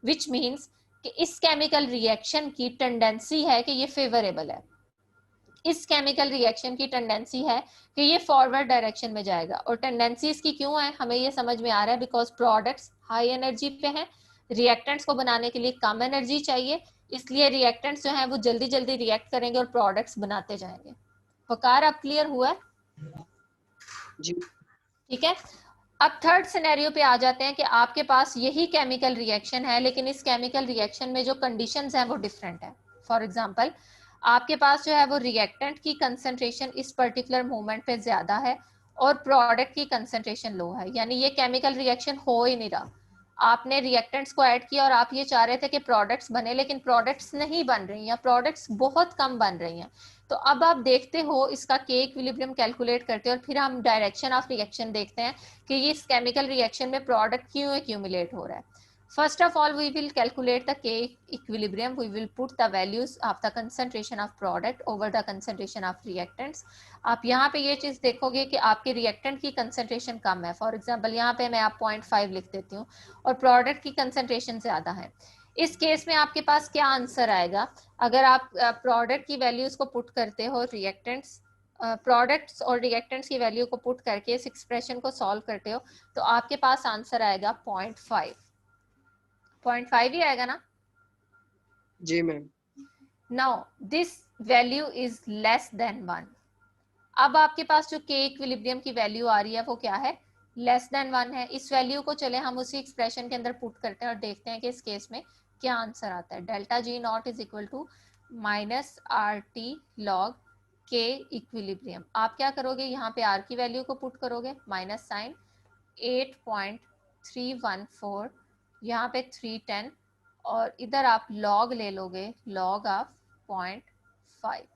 which means कि इस केमिकल रिएक्शन की टेंडेंसी है कि ये फेवरेबल है, इस केमिकल रिएक्शन की टेंडेंसी है कि ये फॉरवर्ड डायरेक्शन में जाएगा। और टेंडेंसी इसकी क्यों है हमें ये समझ में आ रहा है, बिकॉज प्रोडक्ट्स हाई एनर्जी पे हैं, रिएक्टेंट्स को बनाने के लिए कम एनर्जी चाहिए, इसलिए रिएक्टेंट्स जो हैं वो जल्दी जल्दी रिएक्ट करेंगे और प्रोडक्ट्स बनाते जाएंगे। वकार अब क्लियर हुआ है? जी ठीक है। अब थर्ड सिनेरियो पे आ जाते हैं कि आपके पास यही केमिकल रिएक्शन है लेकिन इस केमिकल रिएक्शन में जो कंडीशंस हैं वो डिफरेंट है। फॉर एग्जांपल आपके पास जो है वो रिएक्टेंट की कंसंट्रेशन इस पर्टिकुलर मोमेंट पे ज्यादा है और प्रोडक्ट की कंसंट्रेशन लो है, यानी ये केमिकल रिएक्शन हो ही नहीं रहा। आपने रिएक्टेंट्स को ऐड किया और आप ये चाह रहे थे कि प्रोडक्ट्स बने लेकिन प्रोडक्ट्स नहीं बन रही हैं, प्रोडक्ट्स बहुत कम बन रही हैं। तो अब आप देखते हो इसका के इक्विलिब्रियम कैलकुलेट करते हो और फिर हम डायरेक्शन ऑफ रिएक्शन देखते हैं कि ये इस केमिकल रिएक्शन में प्रोडक्ट क्यों एक्यूमुलेट हो रहा है। First of all, we will calculate the K equilibrium. We will put the values of the concentration of product over the concentration of reactants. आप यहाँ पे ये चीज देखोगे कि आपके रिएक्टेंट की कंसंट्रेशन कम है। फॉर एग्जांपल यहाँ पे मैं आप 0.5 लिख देती हूँ और प्रोडक्ट की कंसंट्रेशन ज्यादा है। इस केस में आपके पास क्या आंसर आएगा अगर आप प्रोडक्ट की वैल्यूज को पुट करते हो रिएक्टेंट्स प्रोडक्ट्स और रिएक्टेंट्स की वैल्यू को पुट करके इस एक्सप्रेशन को सॉल्व करते हो तो आपके पास आंसर आएगा 0.5 ही आएगा ना? जी ma'am. Now this value is less than 1। अब आपके पास जो के इक्विलिब्रियम की वैल्यू आ रही है वो क्या है? लेस देन 1 है। इस वैल्यू को चले हम उसी एक्सप्रेशन के अंदर पुट करते हैं और देखते हैं कि इस केस में क्या आंसर आता है। Delta G naught is equal to minus R T log K equilibrium. आप क्या करोगे, यहाँ पे आर की वैल्यू को पुट करोगे, माइनस साइन 8.314, यहाँ पे 310 और इधर आप लॉग ले लोगे, लॉग ऑफ 0.5।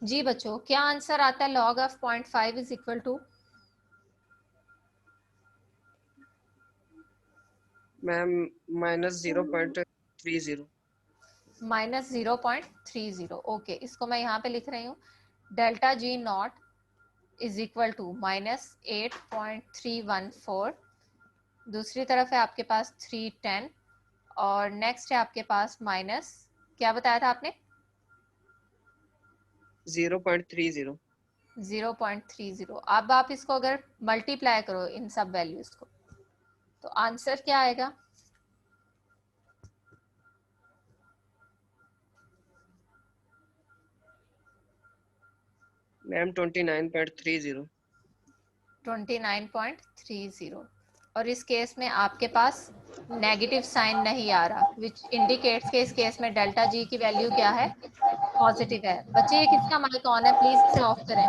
जी बच्चों, क्या आंसर आता है log of 0.5 is equal to? Ma'am -0.30। Minus 0.30। Okay, इसको मैं यहाँ पे लिख रही हूँ, delta G naught is equal to minus 8.314, दूसरी तरफ है आपके पास 310 और नेक्स्ट है आपके पास माइनस, क्या बताया था आपने? 0.30। 0.30। अब आप इसको अगर मल्टीप्लाई करो इन सब वैल्यूज को तो आंसर क्या आएगा? मैम 29.30। 29.30। और इस केस में आपके पास नेगेटिव साइन नहीं आ रहा, विच इंडिकेट्स के इस केस में डेल्टा जी की वैल्यू क्या है? पॉजिटिव है। बच्चे ये किसका माइक ऑन है, प्लीज इसे ऑफ करें।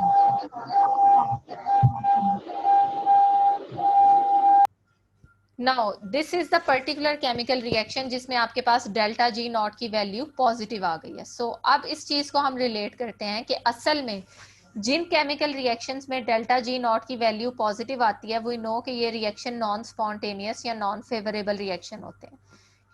Now this is the particular chemical reaction जिसमें आपके पास डेल्टा जी नॉट की वैल्यू पॉजिटिव आ गई है। सो अब इस चीज को हम रिलेट करते हैं कि असल में जिन केमिकल रिएक्शंस में डेल्टा जी नॉट की वैल्यू पॉजिटिव आती है, वी नो कि ये रिएक्शन नॉन स्पॉन्टेनियस या नॉन फेवरेबल रिएक्शन होते हैं।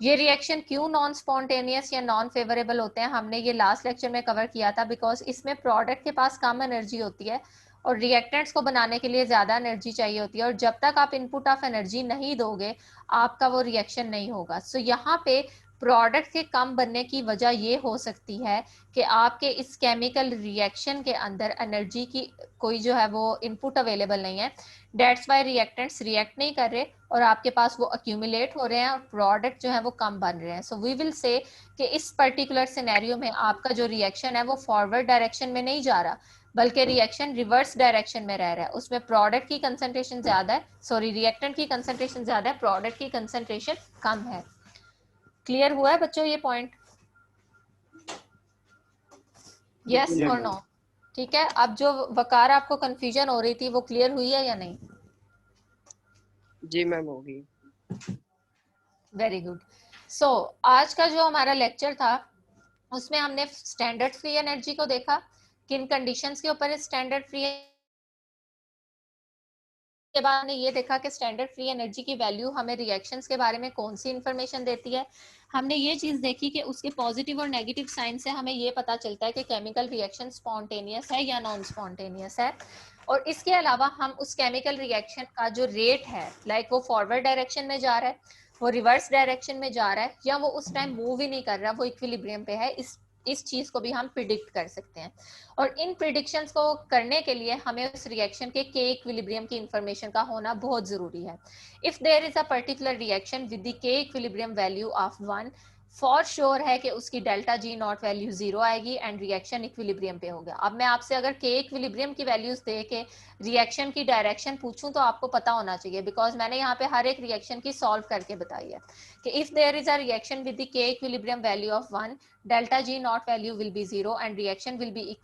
ये रिएक्शन क्यों नॉन स्पॉन्टेनियस या नॉन फेवरेबल होते हैं, हमने ये लास्ट लेक्चर में कवर किया था, बिकॉज इसमें प्रोडक्ट के पास कम एनर्जी होती है और रिएक्टेंट्स को बनाने के लिए ज्यादा एनर्जी चाहिए होती है, और जब तक आप इनपुट ऑफ एनर्जी नहीं दोगे आपका वो रिएक्शन नहीं होगा। सो यहाँ पे प्रोडक्ट के कम बनने की वजह ये हो सकती है कि आपके इस केमिकल रिएक्शन के अंदर एनर्जी की कोई जो है वो इनपुट अवेलेबल नहीं है। डेट्स वाई रिएक्टेंट्स रिएक्ट नहीं कर रहे और आपके पास वो अक्यूमुलेट हो रहे हैं और प्रोडक्ट जो है वो कम बन रहे हैं। सो वी विल से कि इस पर्टिकुलर सिनेरियो में आपका जो रिएक्शन है वो फॉरवर्ड डायरेक्शन में नहीं जा रहा बल्कि रिएक्शन रिवर्स डायरेक्शन में रह रहा है। उसमें प्रोडक्ट की कंसंट्रेशन ज्यादा है, सॉरी रिएक्टेंट की कंसंट्रेशन ज्यादा है, प्रोडक्ट की कंसंट्रेशन कम है। क्लियर हुआ है बच्चों ये पॉइंट? यस और नो? ठीक है, अब जो वकार आपको कंफ्यूजन हो रही थी वो क्लियर हुई है या नहीं? जी मैम होगी। Very good. सो आज का जो हमारा लेक्चर था उसमें हमने स्टैंडर्ड फ्री एनर्जी को देखा, किन कंडीशंस के ऊपर स्टैंडर्ड फ्री के बाद हमने ये देखा कि स्टैंडर्ड फ्री एनर्जी की वैल्यू हमें रिएक्शंस के बारे में कौन सी इंफॉर्मेशन देती है। हमने ये चीज देखी कि उसके पॉजिटिव और नेगेटिव साइन से हमें ये पता चलता है कि केमिकल रिएक्शन स्पॉन्टेनियस है या नॉन स्पॉन्टेनियस है। और इसके अलावा हम उस केमिकल रिएक्शन का जो रेट है, लाइक वो फॉरवर्ड डायरेक्शन में जा रहा है, वो रिवर्स डायरेक्शन में जा रहा है, या वो उस टाइम मूव ही नहीं कर रहा, वो इक्विलिब्रियम पे है, इस चीज को भी हम प्रिडिक्ट कर सकते हैं। और इन प्रिडिक्शंस को करने के लिए हमें उस रिएक्शन के के इक्विलिब्रियम की इंफॉर्मेशन का होना बहुत जरूरी है। If there is a particular reaction with the K equilibrium value of 1, for sure है कि उसकी डेल्टा जी नॉट वैल्यू 0 आएगी एंड रिएक्शन इक्विलिब्रियम पे होगा। अब मैं आपसे अगर के इक्विलिब्रियम की वैल्यूज दे के रिएक्शन की डायरेक्शन पूछूं तो आपको पता होना चाहिए, बिकॉज मैंने यहाँ पे हर एक रिएक्शन की सॉल्व करके बताई है कि if there is a reaction with the K equilibrium value of 1, delta G naught value will be 0 and reaction will be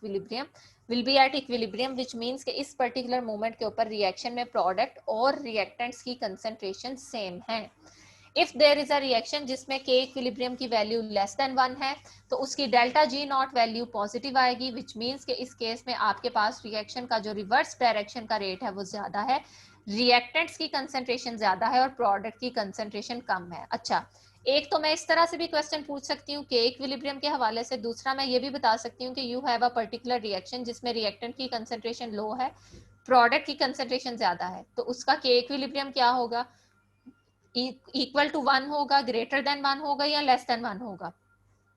at equilibrium, which means कि इस particular moment के ऊपर reaction में product और reactants की concentration same है। If there is a reaction जिसमें K equilibrium की value less than 1 है तो उसकी delta G naught value positive आएगी, which means कि इस केस में आपके पास reaction का जो reverse direction का rate है वो ज्यादा है, reactants की concentration ज्यादा है और product की concentration कम है। अच्छा, एक तो मैं इस तरह से भी क्वेश्चन पूछ सकती हूँ के इक्विलिब्रियम के हवाले से, दूसरा मैं ये भी बता सकती हूँ कि you have a particular reaction जिसमें रिएक्टेंट की कंसंट्रेशन लो है, प्रोडक्ट की कंसंट्रेशन ज्यादा है, तो उसका के इक्विलिब्रियम क्या होगा? इक्वल टू 1 होगा, ग्रेटर देन 1 होगा या लेस देन 1 होगा,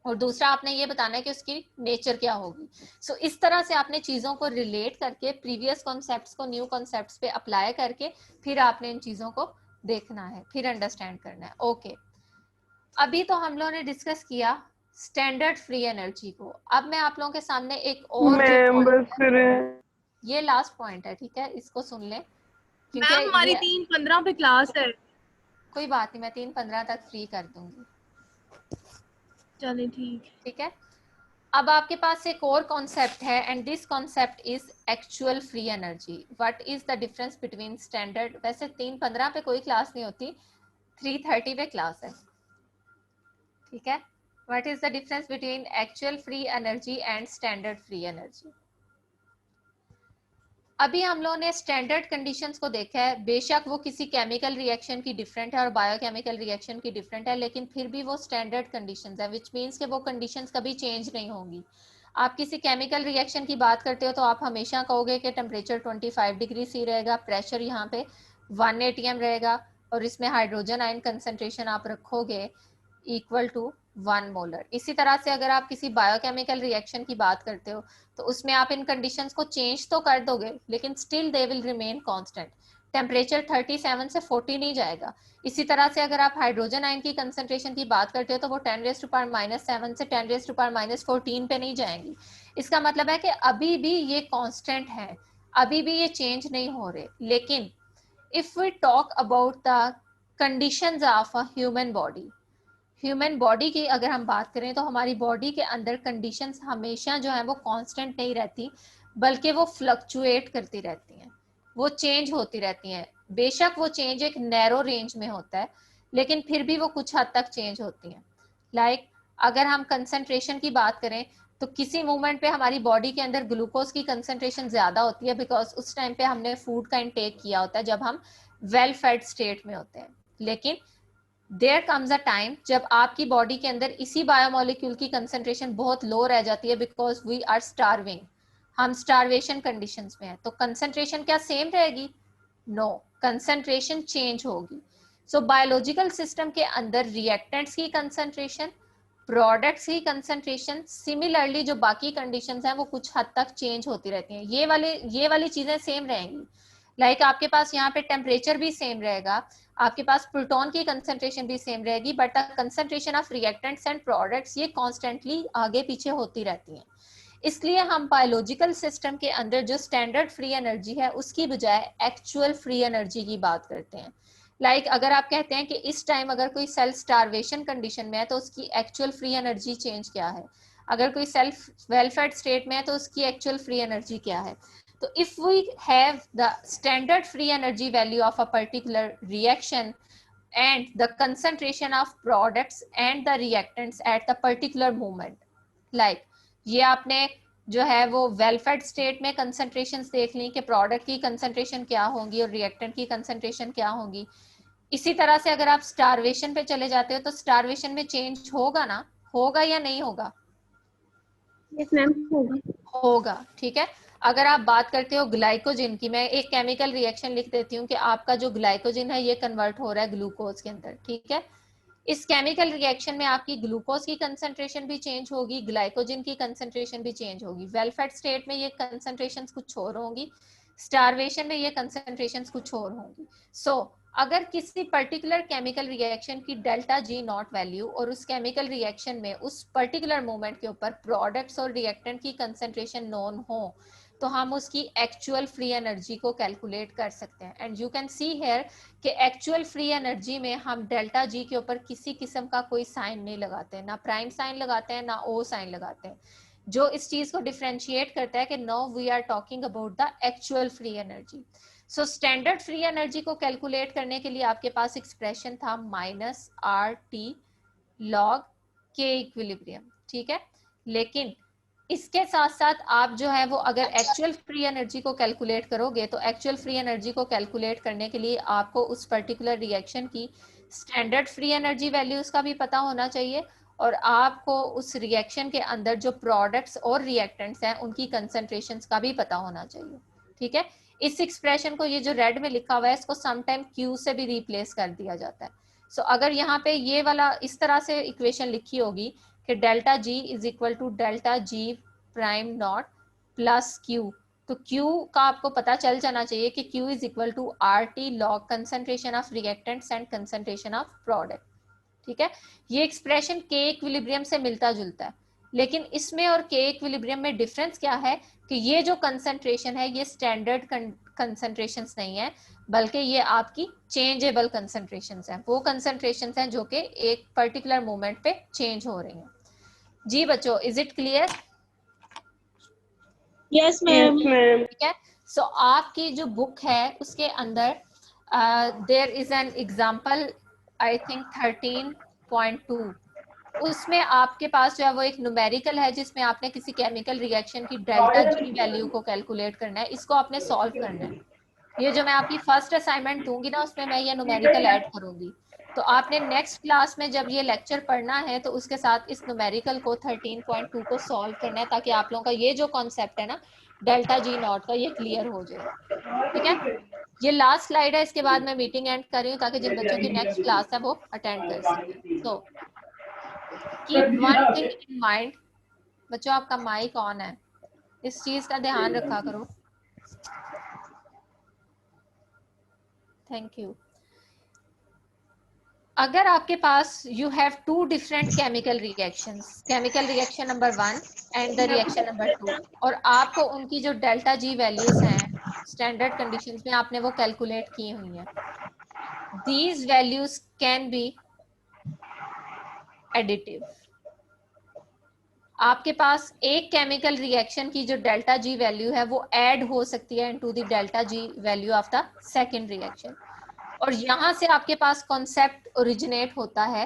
और दूसरा आपने ये बताना है कि उसकी नेचर क्या होगी। सो इस तरह से आपने चीजों को रिलेट करके प्रीवियस कॉन्सेप्ट्स को न्यू कॉन्सेप्ट्स पे अप्लाई करके फिर आपने इन चीजों को देखना है, फिर अंडरस्टैंड करना है। ओके, अभी तो हम लोगों ने डिस्कस किया स्टैंडर्ड फ्री एनर्जी को। अब मैं आप लोगों के सामने एक और जो point है, ये लास्ट पॉइंट है, ठीक है, इसको सुन लें। क्योंकि मैम हमारी ये 3:15 पे क्लास है। कोई बात नहीं, मैं 3:15 तक फ्री कर दूंगी। चलिए ठीक। ठीक है, अब आपके पास एक और कॉन्सेप्ट है and this concept is actual free energy. What is the difference between standard, वैसे 3:15 पे कोई क्लास नहीं होती, 3:30 पे क्लास है। ठीक है, what is the difference between actual free energy and standard free energy. अभी हम लोगों ने स्टैंडर्ड कंडीशंस को देखा है, बेशक वो किसी केमिकल रिएक्शन की डिफरेंट है और बायोकेमिकल रिएक्शन की डिफरेंट है, लेकिन फिर भी वो स्टैंडर्ड कंडीशंस है, विच मीन्स कि वो कंडीशंस कभी चेंज नहीं होंगी। आप किसी केमिकल रिएक्शन की बात करते हो तो आप हमेशा कहोगे कि टेम्परेचर 25 डिग्री सी रहेगा, प्रेशर यहाँ पे 1 atm रहेगा और इसमें हाइड्रोजन आयन कंसंट्रेशन आप रखोगे इक्वल टू 1 मोलर। इसी तरह से अगर आप किसी बायोकेमिकल रिएक्शन की बात करते हो तो उसमें आप इन कंडीशंस को चेंज तो कर दोगे लेकिन still they will remain constant, temperature 37 से 40 नहीं जाएगा। इसी तरह से अगर आप हाइड्रोजन आयन की कंसंट्रेशन की बात करते हो तो वो 10⁻⁻7 से 10⁻14 पे नहीं जाएंगी। इसका मतलब है कि अभी भी ये कांस्टेंट है, अभी भी ये चेंज नहीं हो रहे। लेकिन if we talk about the conditions of a human body, human body की अगर हम बात करें तो हमारी बॉडी के अंदर कंडीशंस हमेशा जो है वो कांस्टेंट नहीं रहती, बल्कि वो फ्लक्चुएट करती रहती हैं, वो चेंज होती रहती हैं। बेशक वो चेंज एक नैरो रेंज में होता है लेकिन फिर भी वो कुछ हद तक चेंज होती हैं। लाइक अगर हम कंसंट्रेशन की बात करें तो किसी मोमेंट पे हमारी बॉडी के अंदर ग्लूकोज की कंसंट्रेशन ज्यादा होती है बिकॉज उस टाइम पे हमने फूड का इंटेक किया होता है जब हम वेल फेड स्टेट में होते हैं। लेकिन देयर कम्स अ टाइम जब आपकी बॉडी के अंदर इसी बायोमोलिक्यूल की कंसंट्रेशन बहुत लो रह जाती है बिकॉज वी आर स्टार्विंग, हम स्टारवेशन कंडीशंस में हैं। तो कंसंट्रेशन क्या सेम रहेगी? नो, कंसंट्रेशन चेंज होगी। सो बायोलॉजिकल सिस्टम के अंदर रिएक्टेंट्स की कंसंट्रेशन, प्रोडक्ट्स की कंसंट्रेशन, सिमिलरली जो बाकी कंडीशंस हैं वो कुछ हद तक चेंज होती रहती हैं। ये वाली चीजें सेम रहेंगी। लाइक आपके पास यहाँ पे टेम्परेचर भी सेम रहेगा, आपके पास प्रोटॉन की कंसंट्रेशन भी सेम रहेगी, but the concentration of reactants and products ये कॉन्स्टेंटली आगे पीछे होती रहती हैं। इसलिए हम बायोलॉजिकल सिस्टम के अंदर जो स्टैंडर्ड फ्री एनर्जी है उसकी बजाय एक्चुअल फ्री एनर्जी की बात करते हैं। लाइक अगर आप कहते हैं कि इस टाइम अगर कोई सेल स्टारवेशन कंडीशन में है तो उसकी एक्चुअल फ्री एनर्जी चेंज क्या है, अगर कोई सेल वेलफेड स्टेट में है तो उसकी एक्चुअल फ्री एनर्जी क्या है। तो if we have the standard free energy value of a particular reaction and the concentration of products and the reactants at the particular moment, like ये आपने जो है वो वेलफेड स्टेट में कंसंट्रेशंस देख ली कि प्रोडक्ट की कंसंट्रेशन क्या होंगी और रिएक्टेंट की कंसंट्रेशन क्या होंगी। इसी तरह से अगर आप स्टारवेशन पे चले जाते हो तो स्टारवेशन में चेंज होगा ना, होगा या नहीं होगा? यस मैम होगा। होगा, ठीक है। अगर आप बात करते हो ग्लाइकोजन की, मैं एक केमिकल रिएक्शन लिख देती हूँ कि आपका जो ग्लाइकोजन है ये कन्वर्ट हो रहा है ग्लूकोज के अंदर, ठीक है। इस केमिकल रिएक्शन में आपकी ग्लूकोज की कंसंट्रेशन भी चेंज होगी, ग्लाइकोजन की कंसंट्रेशन भी चेंज होगी। वेलफेड स्टेट में ये कंसंट्रेशंस कुछ और होंगी, स्टारवेशन में ये कंसंट्रेशंस कुछ और होंगी। सो अगर किसी पर्टिकुलर केमिकल रिएक्शन की डेल्टा जी नॉट वैल्यू और उस केमिकल रिएक्शन में उस पर्टिकुलर मोमेंट के ऊपर प्रोडक्ट्स और रिएक्टेंट की कंसंट्रेशन नोन हो तो हम उसकी एक्चुअल फ्री एनर्जी को कैलकुलेट कर सकते हैं। And you can see here कि एक्चुअल फ्री एनर्जी में हम डेल्टा जी के ऊपर किसी किस्म का कोई साइन नहीं लगाते, ना प्राइम साइन लगाते हैं ना ओ साइन लगाते हैं, जो इस चीज को डिफरेंशिएट करता है कि now we are talking about the actual free energy. So standard free energy को कैलकुलेट करने के लिए आपके पास एक्सप्रेशन था -RT log K इक्विलिब्रियम, ठीक है। लेकिन इसके साथ साथ आप जो है वो अगर एक्चुअल फ्री एनर्जी को कैलकुलेट करोगे तो एक्चुअल फ्री एनर्जी को कैलकुलेट करने के लिए आपको उस पर्टिकुलर रिएक्शन की स्टैंडर्ड फ्री एनर्जी वैल्यू उसका भी पता होना चाहिए और आपको उस रिएक्शन के अंदर जो प्रोडक्ट्स और रिएक्टेंट्स हैं उनकी कंसंट्रेशंस का भी पता होना चाहिए, ठीक है। इस एक्सप्रेशन को, ये जो रेड में लिखा हुआ है, इसको समटाइम क्यू से भी रिप्लेस कर दिया जाता है। सो अगर यहाँ पे ये वाला इस तरह से इक्वेशन लिखी होगी कि delta G is equal to delta G prime naught plus Q, तो क्यू का आपको पता चल जाना चाहिए कि Q is equal to RT log concentration of reactants and concentration of product, ठीक है। ये एक्सप्रेशन के इक्विलिब्रियम से मिलता जुलता है, लेकिन इसमें और के इक्विलिब्रियम में डिफरेंस क्या है कि ये जो कंसंट्रेशन है ये स्टैंडर्ड कंसंट्रेशंस नहीं है, बल्कि ये आपकी चेंजेबल कंसंट्रेशंस हैं। वो कंसंट्रेशंस हैं जो कि एक पर्टिकुलर मोमेंट पे चेंज हो रही हैं। जी बच्चों, is it clear? Yes, ma'am. ठीक है। सो आपकी जो बुक है उसके अंदर there is an example, I think 13.2, उसमें आपके पास जो है वो एक न्यूमेरिकल है जिसमें आपने किसी केमिकल रिएक्शन की डेल्टा जी वैल्यू को कैलकुलेट करना है। इसको आपने सॉल्व करना है। ये जो मैं आपकी फर्स्ट असाइनमेंट दूंगी ना उसमें मैं ये न्यूमेरिकल ऐड करूंगी, तो आपने नेक्स्ट क्लास में जब ये लेक्चर पढ़ना है तो उसके साथ इस न्यूमेरिकल को 13.2 को सॉल्व करना है, ताकि आप लोगों का ये जो कॉन्सेप्ट है ना डेल्टा जी नॉट का ये क्लियर हो जाए। ठीक है, ये लास्ट स्लाइड है, इसके बाद मैं मीटिंग एंड कर रही हूँ ताकि जिन बच्चों की नेक्स्ट क्लास है वो अटेंड कर सकें। So keep one thing in mind, बच्चों आपका माइक ऑन है, इस चीज का ध्यान रखा करो। Thank you. अगर आपके पास you have two different chemical reactions, chemical reaction number 1 and the reaction number 2, और आपको उनकी जो डेल्टा जी वैल्यूज हैं स्टैंडर्ड कंडीशंस में आपने वो कैलकुलेट की हुई हैं, these values can be additive. आपके पास एक केमिकल रिएक्शन की जो डेल्टा जी वैल्यू है वो ऐड हो सकती है into the delta G value of the second reaction, और यहां से आपके पास कॉन्सेप्ट ओरिजिनेट होता है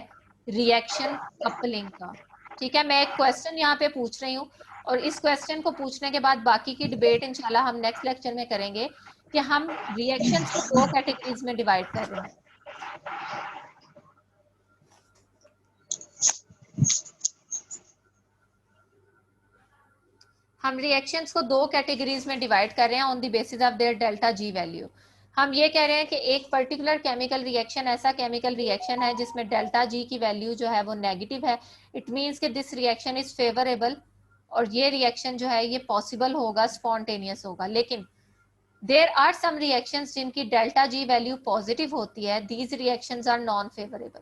रिएक्शन कपलिंग का। ठीक है, मैं एक क्वेश्चन यहाँ पे पूछ रही हूँ, और इस क्वेश्चन को पूछने के बाद बाकी की डिबेट इंशाल्लाह हम नेक्स्ट लेक्चर में करेंगे कि हम रिएक्शंस को दो कैटेगरीज में डिवाइड कर रहे हैं। हम रिएक्शंस को दो कैटेगरीज में डिवाइड कर रहे हैं on the basis of their delta G value. हम ये कह रहे हैं कि एक पर्टिकुलर केमिकल रिएक्शन ऐसा केमिकल रिएक्शन है जिसमें डेल्टा जी की वैल्यू जो है वो नेगेटिव है, इट मींस कि दिस रिएक्शन इज फेवरेबल, और ये रिएक्शन जो है ये पॉसिबल होगा, स्पॉन्टेनियस होगा। लेकिन देयर आर सम रिएक्शंस जिनकी डेल्टा जी वैल्यू पॉजिटिव होती है, these reactions are non favourable.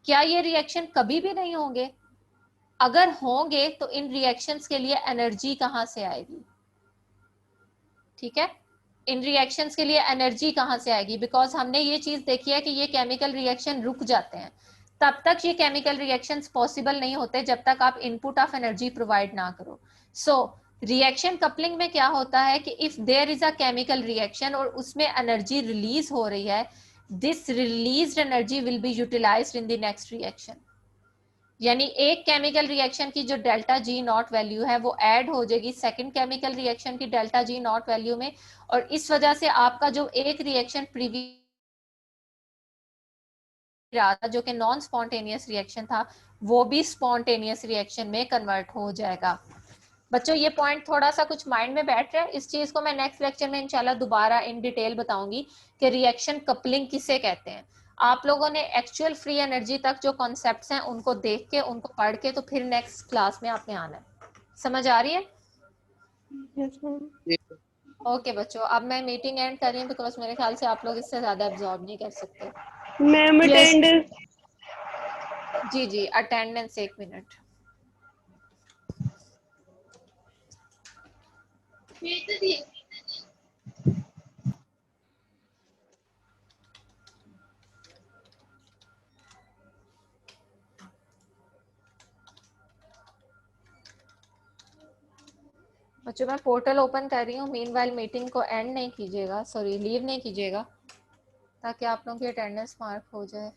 क्या ये रिएक्शन कभी भी नहीं होंगे? अगर होंगे तो इन रिएक्शंस के लिए एनर्जी कहां से आएगी? ठीक है, इन रिएक्शंस के लिए एनर्जी कहां से आएगी? बिकॉज हमने ये चीज देखी है कि ये केमिकल रिएक्शन रुक जाते हैं, तब तक ये केमिकल रिएक्शंस पॉसिबल नहीं होते जब तक आप इनपुट ऑफ एनर्जी प्रोवाइड ना करो। सो रिएक्शन कपलिंग में क्या होता है कि if there is a chemical reaction और उसमें एनर्जी रिलीज हो रही है, this released energy will be utilised in the next reaction. यानी एक केमिकल रिएक्शन की जो डेल्टा जी नॉट वैल्यू है वो ऐड हो जाएगी सेकंड केमिकल रिएक्शन की डेल्टा जी नॉट वैल्यू में, और इस वजह से आपका जो एक रिएक्शन प्रीवियस जो कि नॉन स्पॉन्टेनियस रिएक्शन था वो भी स्पॉन्टेनियस रिएक्शन में कन्वर्ट हो जाएगा। बच्चों ये पॉइंट थोड़ा सा कुछ माइंड में बैठ रहा है, इस चीज को मैं नेक्स्ट लेक्चर में इंशाल्लाह दोबारा इन डिटेल बताऊंगी कि रिएक्शन कपलिंग किसे कहते हैं। आप लोगों ने एक्चुअल फ्री एनर्जी तक जो कॉन्सेप्ट्स हैं उनको देख के, उनको पढ़ के, तो फिर नेक्स्ट क्लास में आपने आना है। समझ आ रही है? ओके बच्चों, अब मैं मीटिंग एंड कर रही हूँ बिकॉज मेरे ख्याल से आप लोग इससे ज्यादा एब्जॉर्ब नहीं कर सकते। Ma'am attendance. जी जी, अटेंडेंस 1 मिनट। बच्चों मैं पोर्टल ओपन कर रही हूँ, मीनवाइल मीटिंग को एंड नहीं कीजिएगा, सॉरी लीव नहीं कीजिएगा, ताकि आप लोगों की अटेंडेंस मार्क हो जाए।